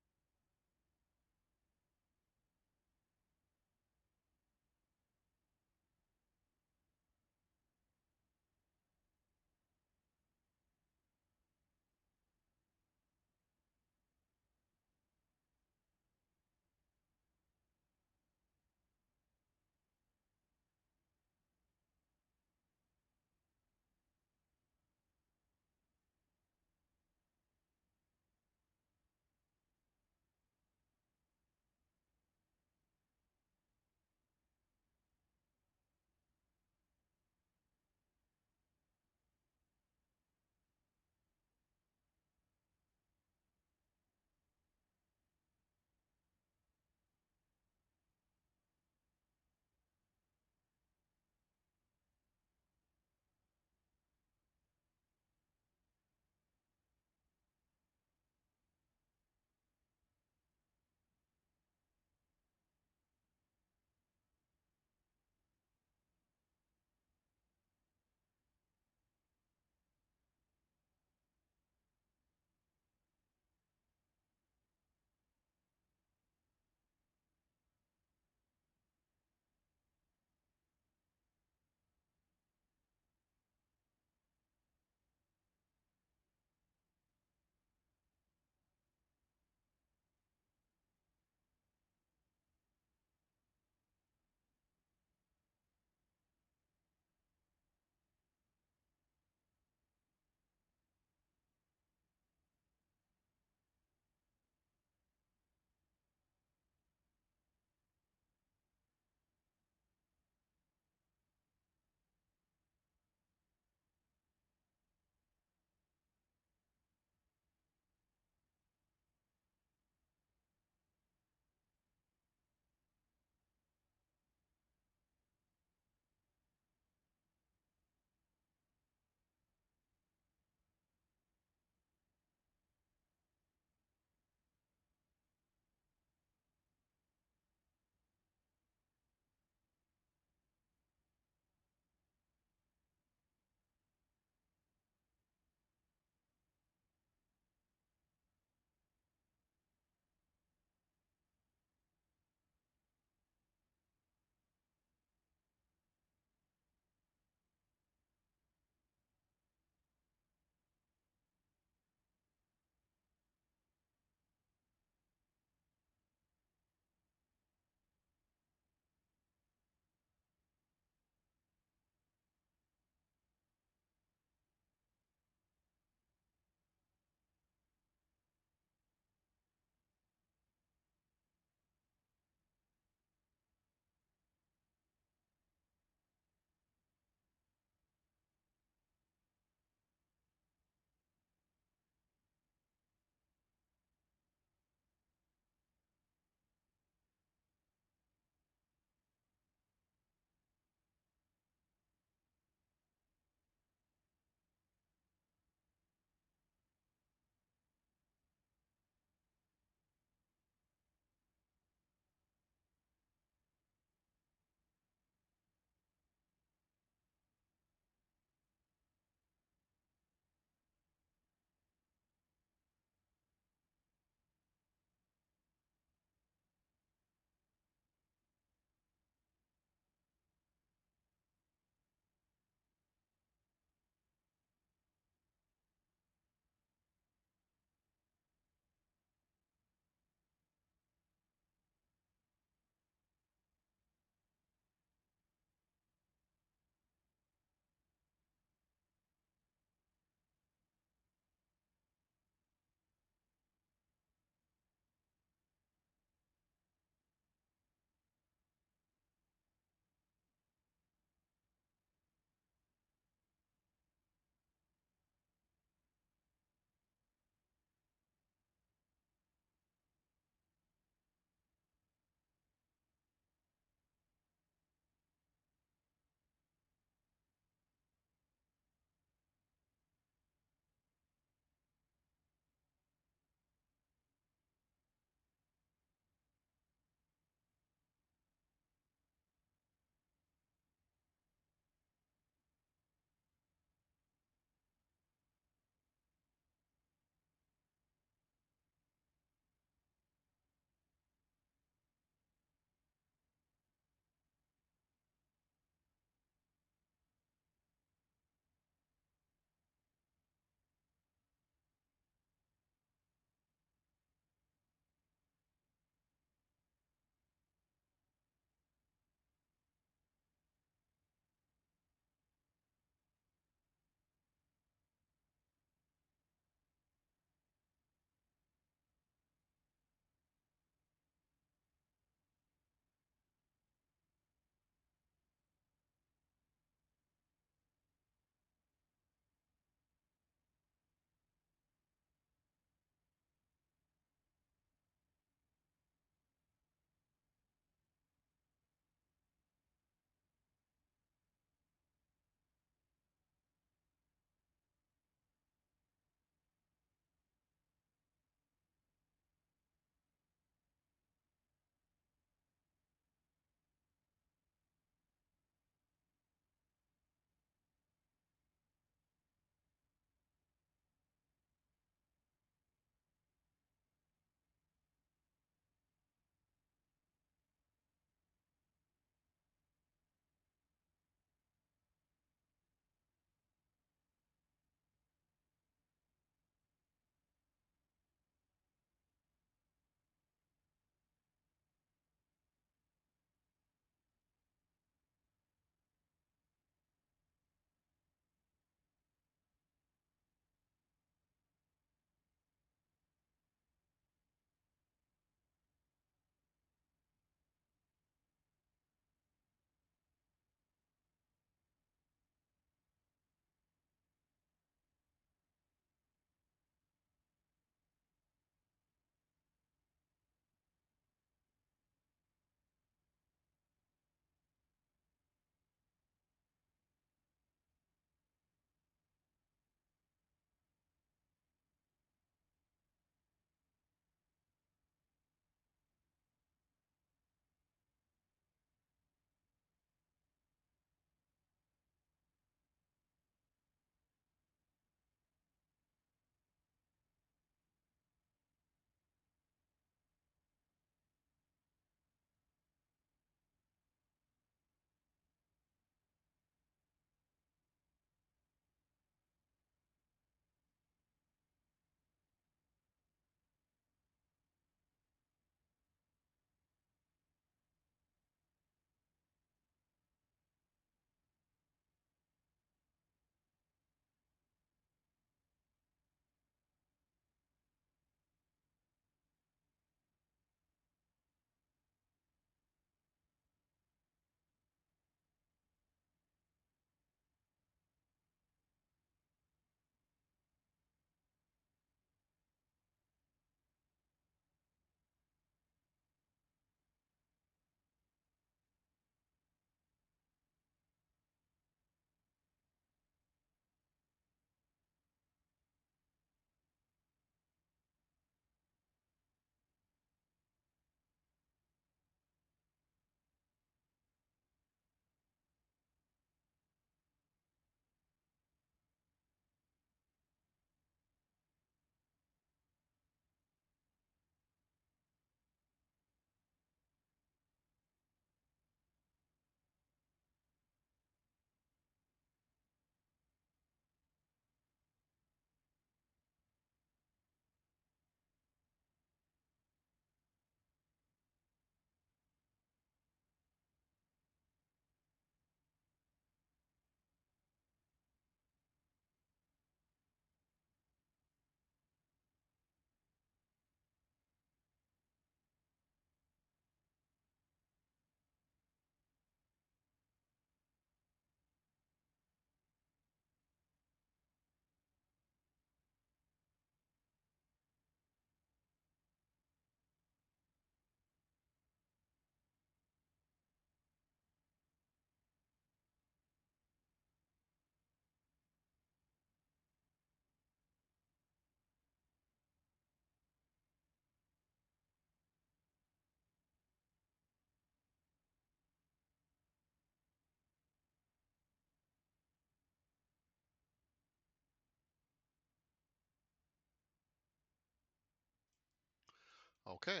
Okay,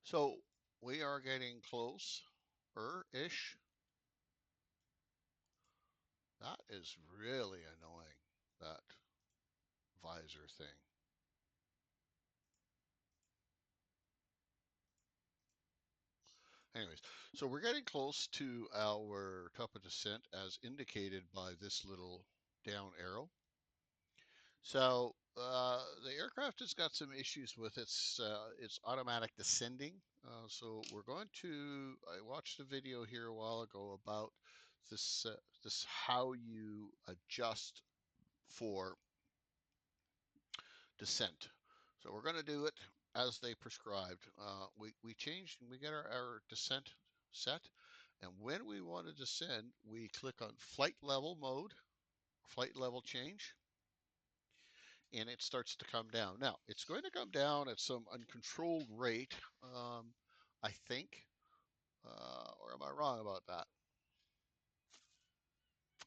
so we are getting close-ish. That is really annoying, that visor thing. Anyways, so we're getting close to our top of descent as indicated by this little down arrow. So the aircraft has got some issues with its automatic descending. So we're going to. I watched a video here a while ago about this how you adjust for descent. So we're going to do it as they prescribed. We changed and we get our descent set. And when we want to descend, we click on flight level mode, flight level change, and it starts to come down. Now, it's going to come down at some uncontrolled rate, I think, or am I wrong about that?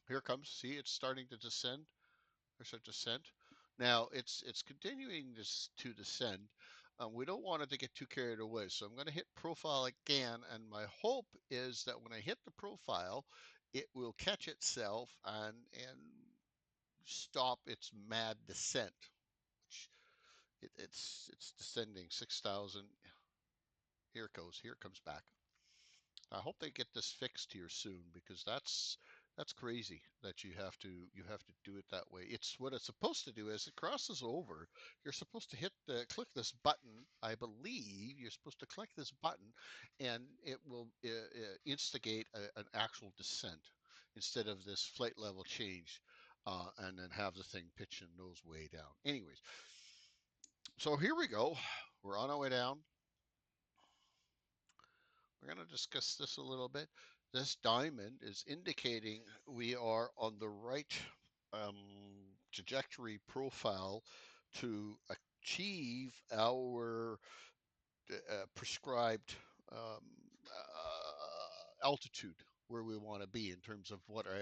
Here it comes. See, it's starting to descend. There's a descent. Now it's continuing to descend. We don't want it to get too carried away, so I'm going to hit profile again, and my hope is that when I hit the profile, it will catch itself and stop its mad descent, which it's descending 6,000. Here it goes. Here it comes back. I hope they get this fixed here soon because that's crazy that you have to do it that way. It's what it's supposed to do is it crosses over. You're supposed to click this button. I believe you're supposed to click this button, and it will instigate an actual descent instead of this flight level change, and then have the thing pitch and nose way down. Anyways, so here we go. We're on our way down. We're going to discuss this a little bit. This diamond is indicating we are on the right trajectory profile to achieve our prescribed altitude where we want to be in terms of what our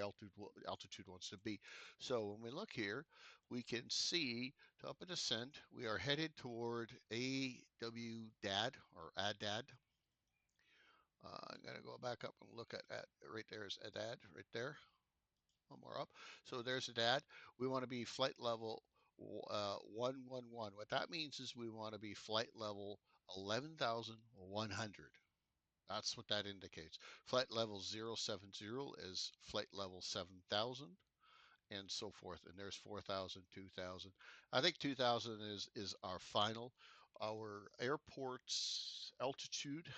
altitude wants to be. So when we look here, we can see top of descent, we are headed toward AWDAD or ADAD. I'm going to go back up and look at right there's a dad right there. One more up. So there's a dad. We want to be flight level 111. What that means is we want to be flight level 11,100. That's what that indicates. Flight level 070 is flight level 7,000 and so forth. And there's 4,000, 2,000. I think 2,000 is our final. Our airport's altitude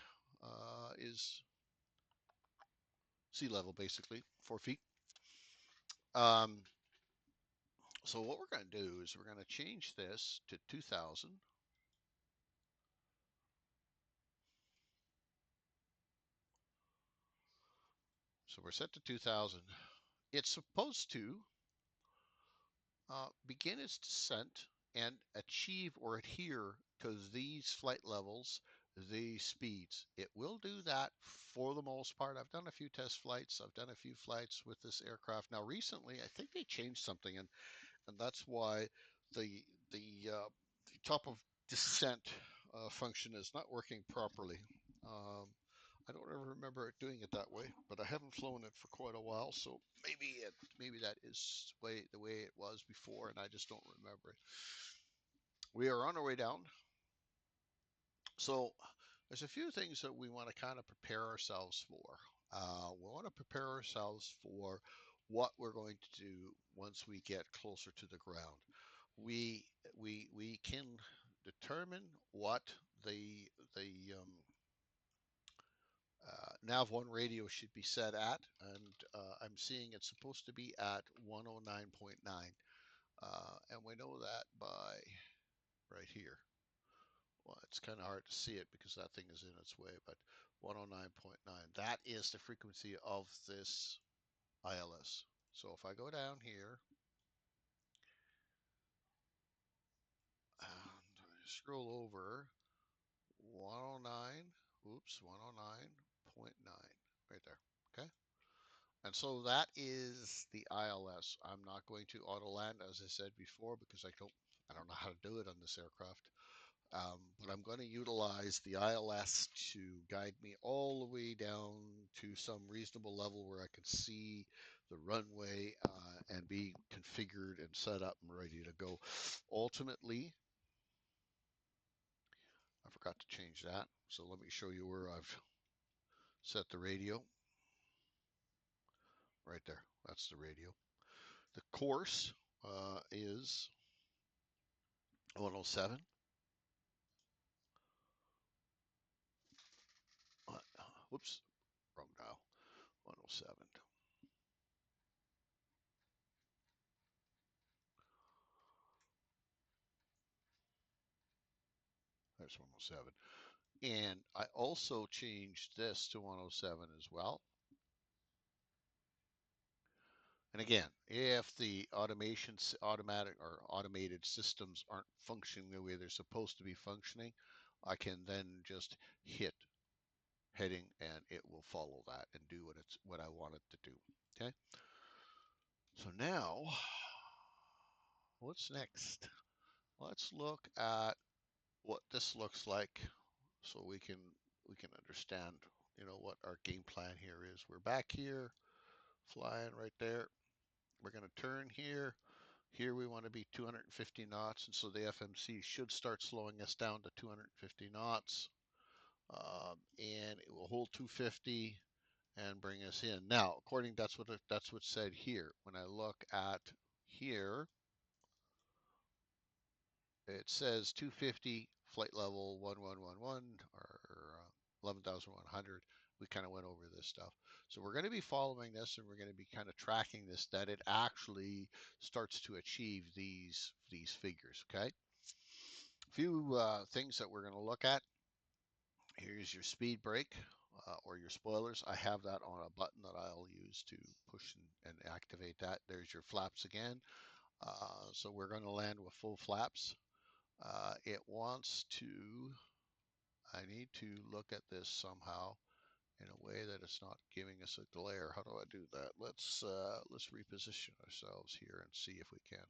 is sea level, basically 4 feet. Um, so what we're going to do is we're going to change this to 2,000. So we're set to 2,000. It's supposed to begin its descent and achieve or adhere to these flight levels, these speeds. It will do that for the most part. I've done a few test flights. I've done a few flights with this aircraft. Now, recently, I think they changed something, and that's why the top of descent function is not working properly. Um, I don't ever remember it doing it that way, but I haven't flown it for quite a while, so maybe that is the way it was before, and I just don't remember it. We are on our way down, so there's a few things that we want to kind of prepare ourselves for. We want to prepare ourselves for what we're going to do once we get closer to the ground. We can determine what the nav1 radio should be set at, and I'm seeing it's supposed to be at 109.9, and we know that by right here. Well, it's kind of hard to see it because that thing is in its way, but 109.9, that is the frequency of this ILS. So if I go down here and scroll over 109, oops, 109.9, right there. Okay. And so that is the ILS. I'm not going to auto land, as I said before, because I don't know how to do it on this aircraft. But I'm going to utilize the ILS to guide me all the way down to some reasonable level where I can see the runway and be configured and set up and ready to go. Ultimately, I forgot to change that. So let me show you where I've set the radio. Right there. That's the radio. The course is 107. Whoops, wrong dial. 107. There's 107. And I also changed this to 107 as well. And again, if the automatic or automated systems aren't functioning the way they're supposed to be functioning, I can then just hit heading and it will follow that and do what I want it to do. Okay. So now, what's next? Let's look at what this looks like so we can understand, what our game plan here is. We're back here, flying right there. We're going to turn here. Here we want to be 250 knots, and so the FMC should start slowing us down to 250 knots, and it will hold 250 and bring us in. Now, according that's what's said here. When I look at here, it says 250 flight level 1111 or 11,100. We kind of went over this stuff. So we're going to be following this and we're going to be kind of tracking this, that it actually starts to achieve these figures. Okay. A few things that we're going to look at. Here's your speed brake or your spoilers. I have that on a button that I'll use to push and activate that. There's your flaps again. So we're going to land with full flaps. It wants to, I need to look at this somehow in a way that it's not giving us a glare. How do I do that? Let's reposition ourselves here and see if we can't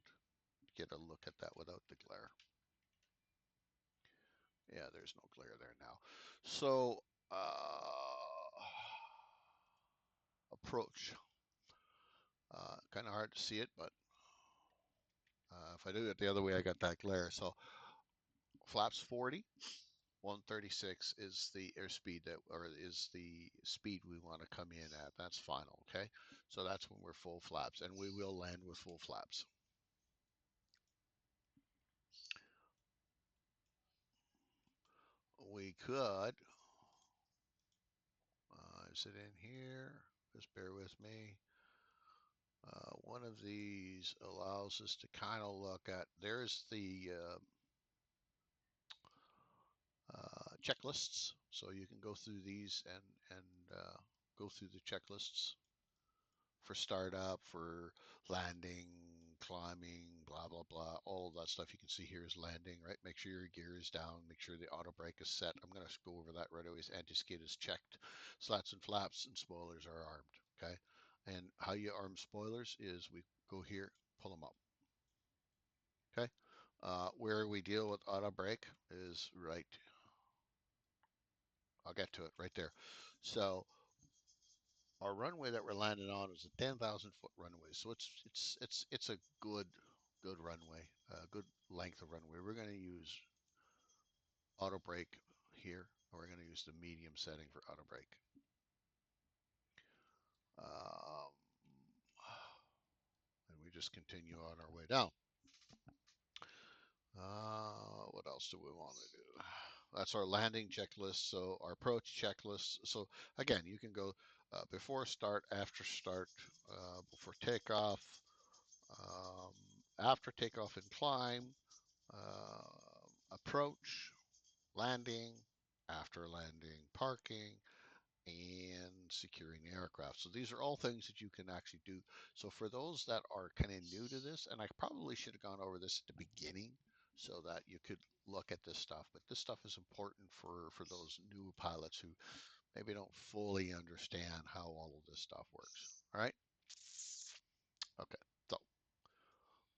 get a look at that without the glare. Yeah, there's no glare there now. So approach. Kind of hard to see it, but if I do it the other way, I got that glare. So flaps 40. 136 is the airspeed or is the speed we want to come in at. That's final, okay? So that's when we're full flaps, and we will land with full flaps. We could, is it in here? Just bear with me. One of these allows us to kind of look at, there's the checklists. So you can go through these and go through the checklists for startup, for landing, climbing, blah, blah, blah. All of that stuff you can see here is landing, right? Make sure your gear is down. Make sure the auto brake is set. I'm going to go over that right away. Anti-skid is checked. Slats and flaps and spoilers are armed, okay? And how you arm spoilers is we go here, pull them up, okay? Where we deal with auto brake is right. I'll get to it right there. So our runway that we're landing on is a 10,000-foot runway, so it's a good runway, a good length of runway. We're going to use auto brake here, and we're going to use the medium setting for auto brake. Um, and we just continue on our way down. What else do we want to do? That's our landing checklist. So our approach checklist. So again, you can go before start, after start, before takeoff, um, after takeoff and climb, approach, landing, after landing, parking, and securing the aircraft. So these are all things that you can actually do. So for those that are kind of new to this, and I probably should have gone over this at the beginning so that you could look at this stuff, but this stuff is important for those new pilots who maybe don't fully understand how all of this stuff works. All right. Okay. So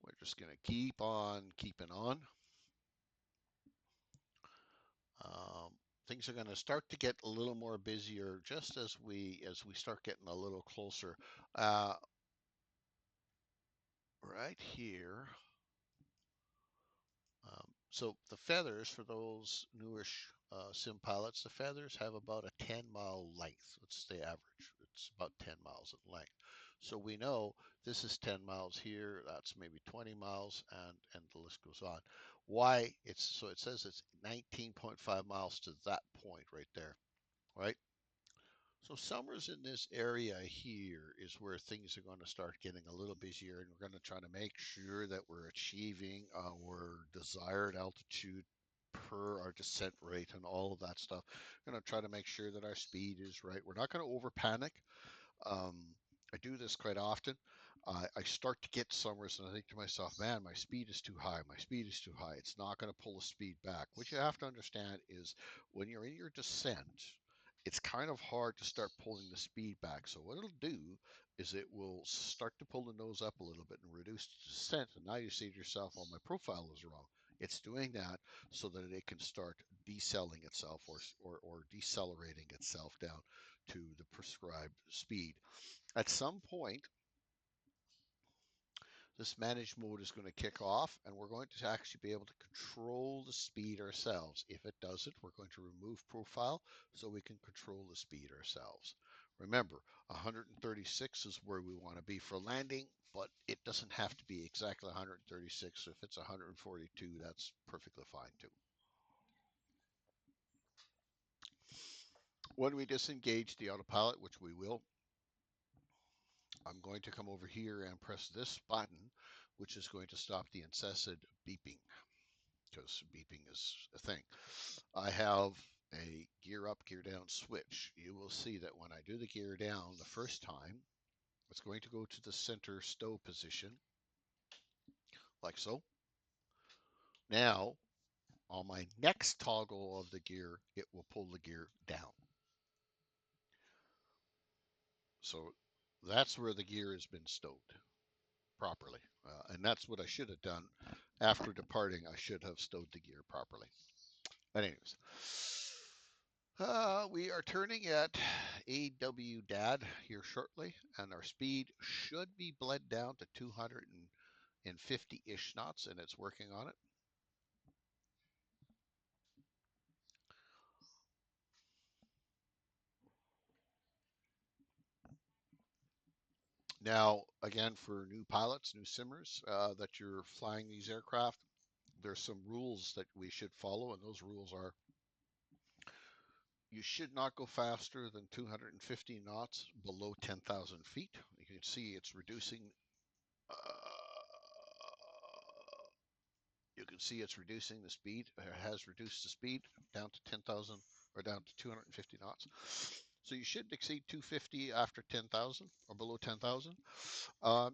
we're just going to keep on keeping on. things are going to start to get a little more busier just as we start getting a little closer. Uh, right here. So the feathers for those newish sim pilots, the feathers have about a 10-mile length. It's the average. It's about 10 miles in length. So we know this is 10 miles here. That's maybe 20 miles, and the list goes on. Why? It's so it says it's 19.5 miles to that point right there, right? So summers in this area here is where things are going to start getting a little busier, and we're going to try to make sure that we're achieving our desired altitude per our descent rate and all of that stuff. We're going to try to make sure that our speed is right. We're not going to over panic. Um, I do this quite often. I start to get summers and I think to myself, man, my speed is too high. My speed is too high. It's not going to pull the speed back. What you have to understand is when you're in your descent, it's kind of hard to start pulling the speed back. So what it'll do is it will start to pull the nose up a little bit and reduce the descent. And now you say to yourself, oh, my profile is wrong. It's doing that so that it can start decelling itself or decelerating itself down to the prescribed speed. At some point, this manage mode is going to kick off and we're going to actually be able to control the speed ourselves. If it doesn't, we're going to remove profile so we can control the speed ourselves. Remember, 136 is where we want to be for landing, but it doesn't have to be exactly 136. So if it's 142, that's perfectly fine too. When we disengage the autopilot, which we will, I'm going to come over here and press this button, which is going to stop the incessant beeping, because beeping is a thing. I have a gear up, gear down switch. You will see that when I do the gear down the first time, it's going to go to the center stow position, like so. Now, on my next toggle of the gear, it will pull the gear down. So that's where the gear has been stowed properly. And that's what I should have done after departing. I should have stowed the gear properly. But anyways, we are turning at AW DAD here shortly, and our speed should be bled down to 250-ish knots, and it's working on it. Now, again, for new pilots, new simmers that you're flying these aircraft, there's some rules that we should follow, and those rules are you should not go faster than 250 knots below 10,000 feet. You can see it's reducing. You can see it's reducing the speed. It has reduced the speed down to 10,000 or down to 250 knots. So you shouldn't exceed 250 after 10,000 or below 10,000.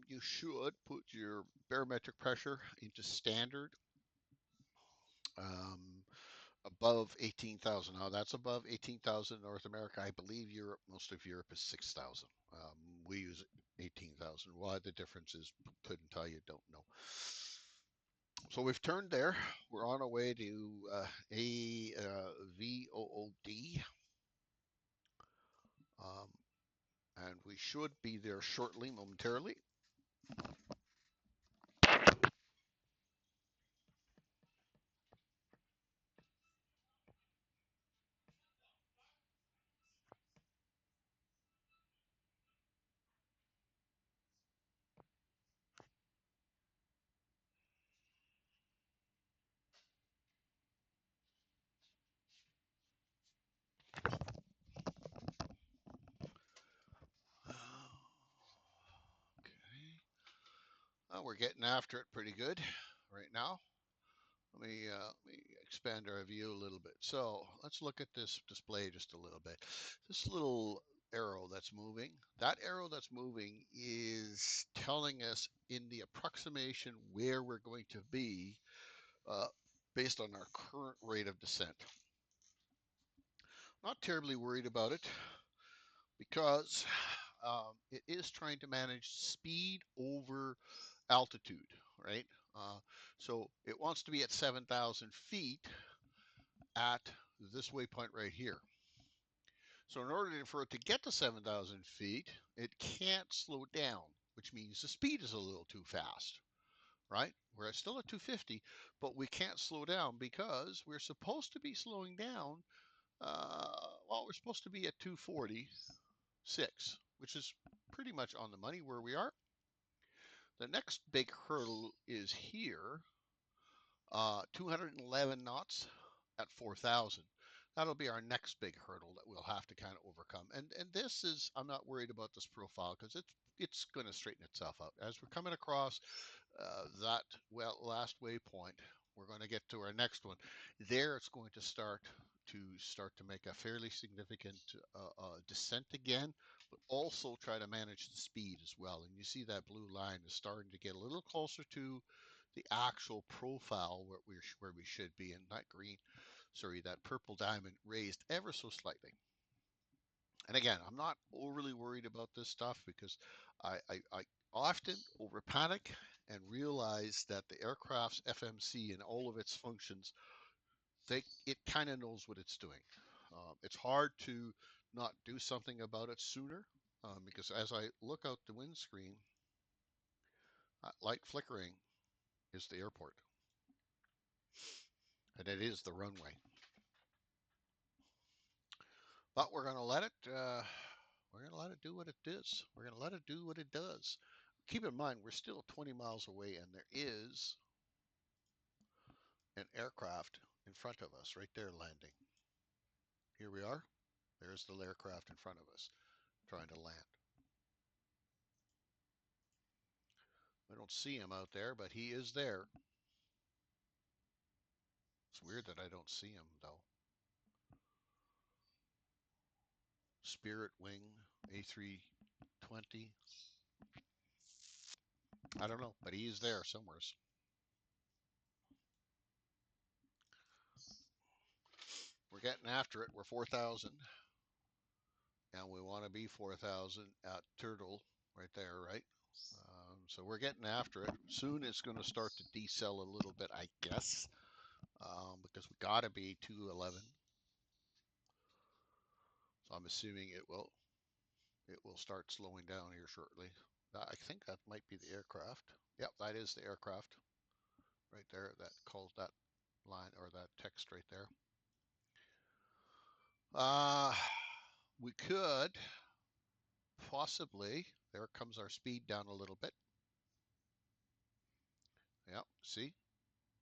You should put your barometric pressure into standard. Um, above 18,000. Now that's above 18,000 in North America. I believe Europe, most of Europe is 6,000. We use 18,000. Why the difference is, couldn't tell you, don't know. So we've turned there. We're on our way to AVOOD. And we should be there shortly, momentarily. Okay. We're getting after it pretty good right now. Let me expand our view a little bit. So let's look at this display just a little bit. This little arrow that's moving, that arrow that's moving is telling us in the approximation where we're going to be uh, based on our current rate of descent. Not terribly worried about it because it is trying to manage speed over altitude, right? So it wants to be at 7,000 feet at this waypoint right here. So in order for it to get to 7,000 feet, it can't slow down, which means the speed is a little too fast, right? We're still at 250, but we can't slow down because we're supposed to be slowing down. Well, we're supposed to be at 246, which is pretty much on the money where we are. The next big hurdle is here, 211 knots at 4,000. That'll be our next big hurdle that we'll have to kind of overcome. And this is, I'm not worried about this profile because it's going to straighten itself out as we're coming across that last waypoint. We're going to get to our next one. There, it's going to start to make a fairly significant descent again, but also try to manage the speed as well. And you see that blue line is starting to get a little closer to the actual profile where we should be, and that green, sorry, that purple diamond raised ever so slightly. And again, I'm not overly worried about this stuff because I often over panic and realize that the aircraft's FMC and all of its functions, it kind of knows what it's doing. It's hard to not do something about it sooner because as I look out the windscreen, light flickering is the airport, and it is the runway. But we're going to let it. We're going to let it do what it does. We're going to let it do what it does. Keep in mind, we're still 20 miles away, and there is an aircraft in front of us, right there, landing. Here we are. There's the aircraft in front of us, trying to land. I don't see him out there, but he is there. It's weird that I don't see him, though. Spirit Wing A320. I don't know, but he is there somewhere. We're getting after it. We're 4,000. And we want to be 4,000 at Turtle right there, right? So we're getting after it. Soon it's going to start to decel a little bit, I guess, because we got to be 211. So I'm assuming it will start slowing down here shortly. I think that might be the aircraft. Yep, that is the aircraft right there. That calls that line or that text right there. Uh, we could possibly, there comes our speed down a little bit. Yep, see?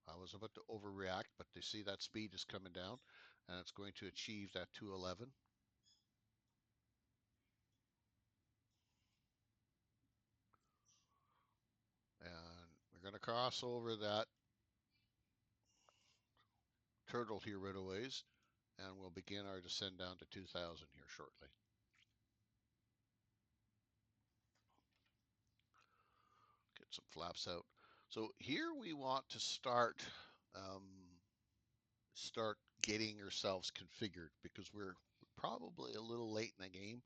I was about to overreact, but you see that speed is coming down and it's going to achieve that 211. And we're going to cross over that turtle here right away, and we'll begin our descent down to 2,000 here shortly. Get some flaps out. So here we want to start getting ourselves configured because we're probably a little late in the game,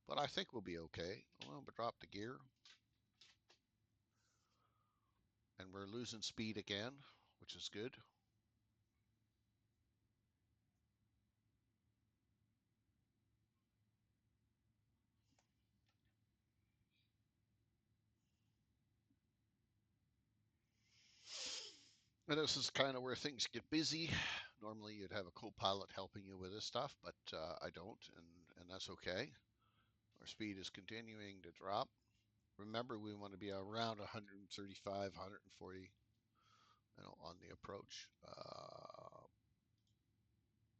but I think we'll be okay. I'm going to drop the gear. And we're losing speed again, which is good. And this is kind of where things get busy. Normally you'd have a co-pilot helping you with this stuff, but I don't, and that's okay. Our speed is continuing to drop. Remember, we want to be around 135, 140, on the approach.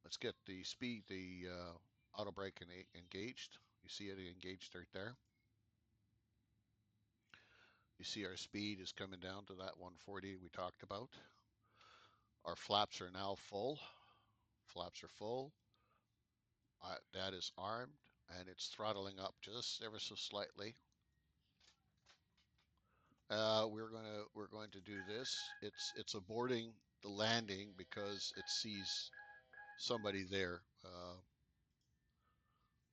Let's get the speed, the auto brake engaged. You see it engaged right there. You see our speed is coming down to that 140 we talked about. Our flaps are now full. Flaps are full. That is armed and it's throttling up just ever so slightly. We're going to do this. It's aborting the landing because it sees somebody there.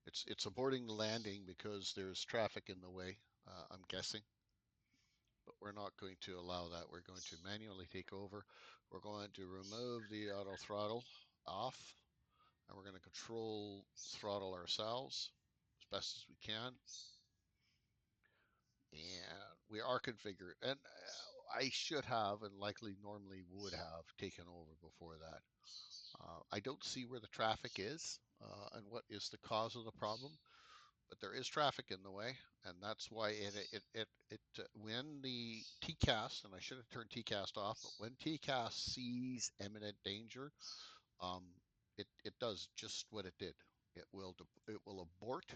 It's aborting the landing because there's traffic in the way. I'm guessing, but we're not going to allow that. We're going to manually take over. We're going to remove the auto throttle off, And we're going to control throttle ourselves as best as we can. And we are configured. And I should have, and likely normally would have, taken over before that. I don't see where the traffic is and what is the cause of the problem, but there is traffic in the way, and that's why when the TCAS, and I should have turned TCAS off, but when TCAS sees imminent danger, um, it does just what it did. It will abort.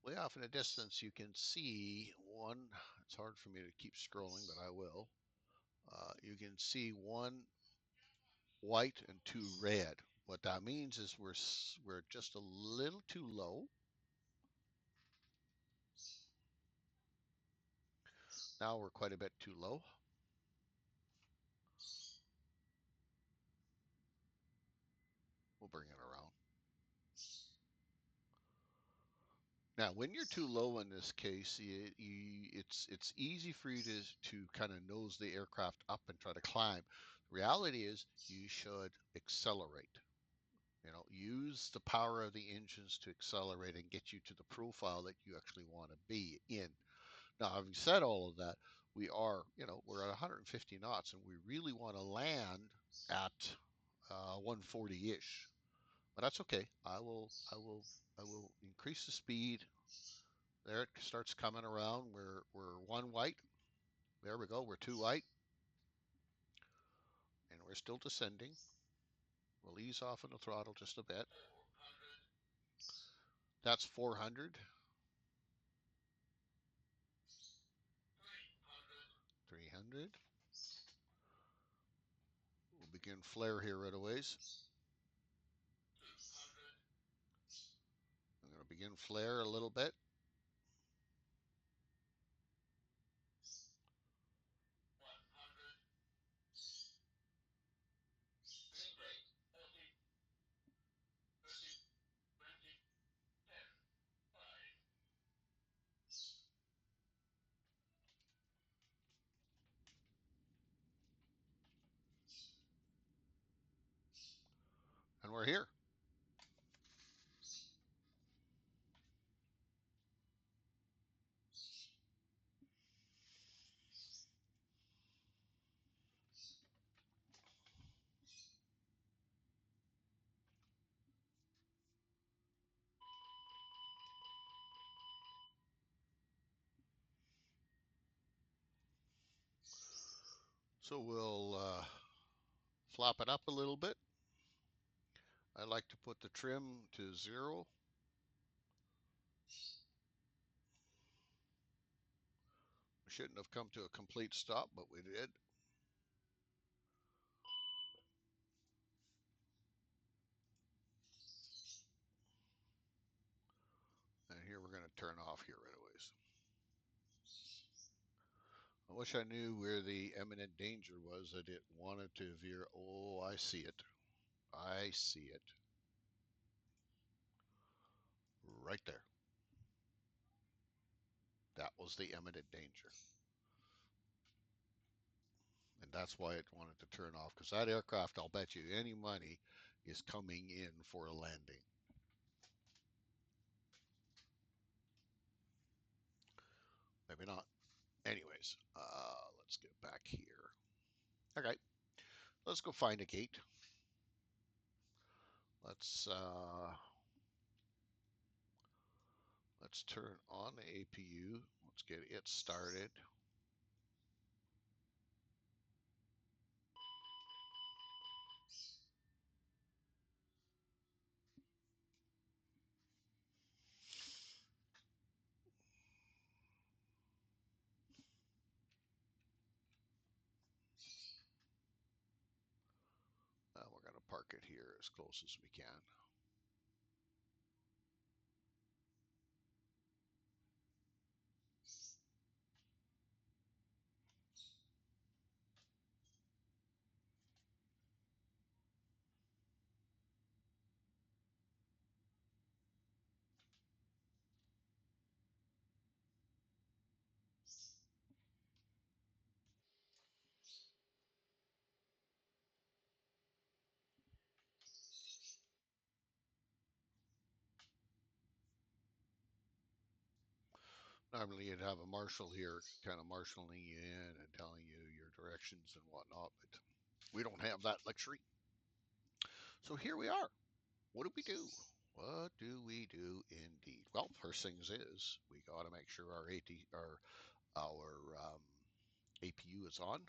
Way off in the distance, you can see one. It's hard for me to keep scrolling, but I will. You can see one white and two red. What that means is we're just a little too low. Now we're quite a bit too low. We'll bring it around. Now, when you're too low in this case, it's easy for you to kind of nose the aircraft up and try to climb. The reality is you should accelerate. Use the power of the engines to accelerate and get you to the profile that you actually want to be in. Now, having said all of that, we're at 150 knots, and we really want to land at 140-ish. But that's okay. I will increase the speed. There it starts coming around. We're one white. There we go. We're two white, and we're still descending. We'll ease off on the throttle just a bit. That's 400. 300. We'll begin flare here right away. I'm going to begin flare a little bit. And we're here. So we'll flop it up a little bit. I like to put the trim to 0. We shouldn't have come to a complete stop, but we did. And here we're going to turn off here right away. I wish I knew where the imminent danger was that it wanted to veer. Oh, I see it. I see it. Right there. That was the imminent danger. And that's why it wanted to turn off, because that aircraft, I'll bet you any money, is coming in for a landing. Maybe not. Anyways, let's get back here. Okay, let's go find a gate. Let's turn on the APU. Let's get it started. We're going to park it here as close as we can. Normally you'd have a marshal here kind of marshaling you in and telling you your directions and whatnot, but we don't have that luxury. So here we are. What do we do? What do we do indeed? Well, first things is we got to make sure our APU is on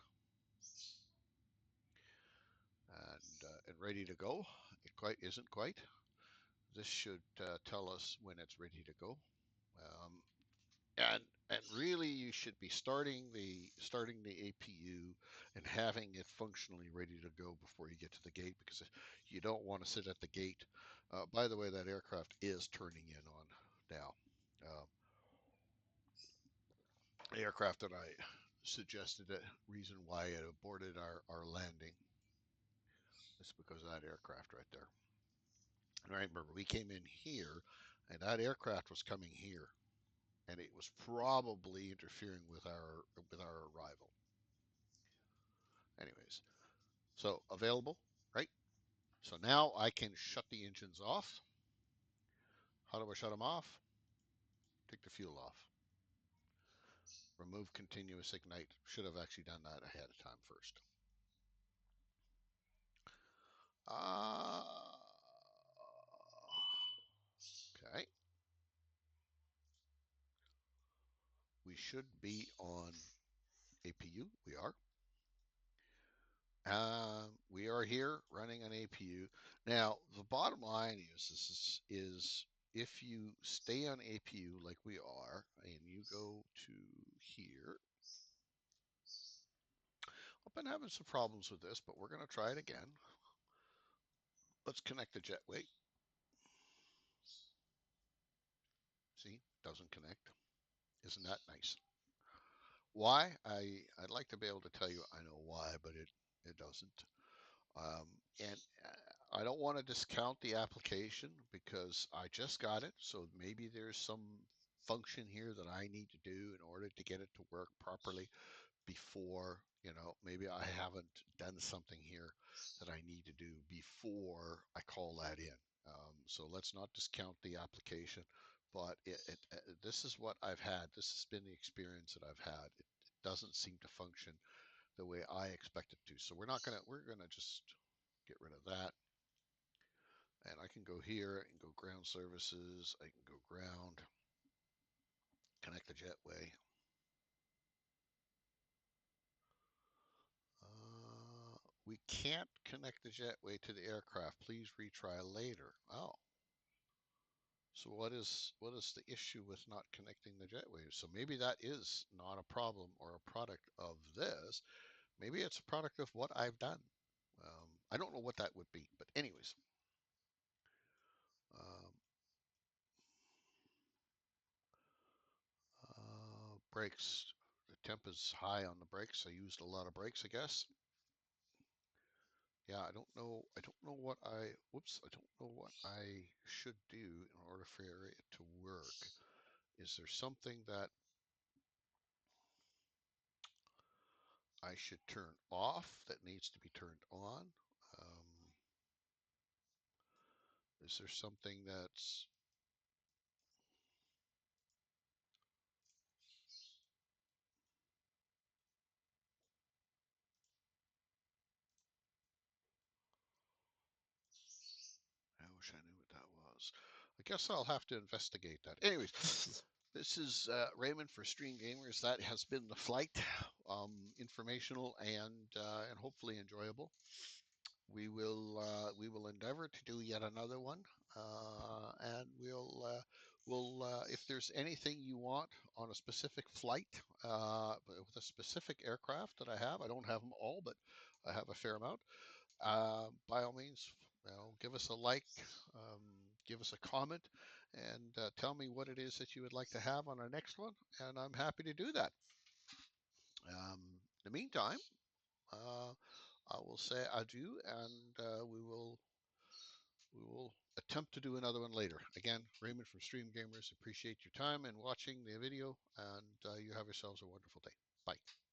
and ready to go. It quite isn't quite. This should tell us when it's ready to go. Um, and really you should be starting the APU and having it functionally ready to go before you get to the gate, because you don't want to sit at the gate. By the way, that aircraft is turning in on now. The aircraft that I suggested, the reason why it aborted our landing is because of that aircraft right there. And I remember we came in here and that aircraft was coming here, and it was probably interfering with our arrival. Anyways, so available, right? So now I can shut the engines off. How do I shut them off? Take the fuel off. Remove continuous ignite. Should have actually done that ahead of time first. Okay. We should be on APU. We are. We are here running on APU. Now, the bottom line is if you stay on APU like we are, and you go to here, I've been having some problems with this, but we're going to try it again. Let's connect the jetway. See, doesn't connect. Isn't that nice? Why? I'd like to be able to tell you I know why, but it doesn't. And I don't want to discount the application because I just got it. So maybe there's some function here that I need to do in order to get it to work properly before, maybe I haven't done something here that I need to do before I call that in. So let's not discount the application, but this is what I've had. This has been the experience that I've had. It doesn't seem to function the way I expect it to. So we're gonna just get rid of that. And I can go here and go ground services. I can go ground, connect the jetway. We can't connect the jetway to the aircraft. Please retry later. Oh, so what is the issue with not connecting the jetway? So maybe that is not a problem or a product of this. Maybe it's a product of what I've done. I don't know what that would be, but anyways, um, brakes. The temp is high on the brakes. I used a lot of brakes, I guess. Yeah, I don't know. Whoops, I don't know what I should do in order for it to work. Is there something that I should turn off that needs to be turned on? Is there something that's I wish I knew what that was. I guess I'll have to investigate that. Anyways, this is Raymond for Stream Gamers. That has been the flight, informational and hopefully enjoyable. We will endeavor to do yet another one, and if there's anything you want on a specific flight with a specific aircraft that I don't have them all, but I have a fair amount. By all means, give us a like, um, give us a comment, and tell me what it is that you would like to have on our next one, and I'm happy to do that. In the meantime, uh, I will say adieu, and we will attempt to do another one later. Again, Raymond from Stream Gamers. Appreciate your time and watching the video, and you have yourselves a wonderful day. Bye.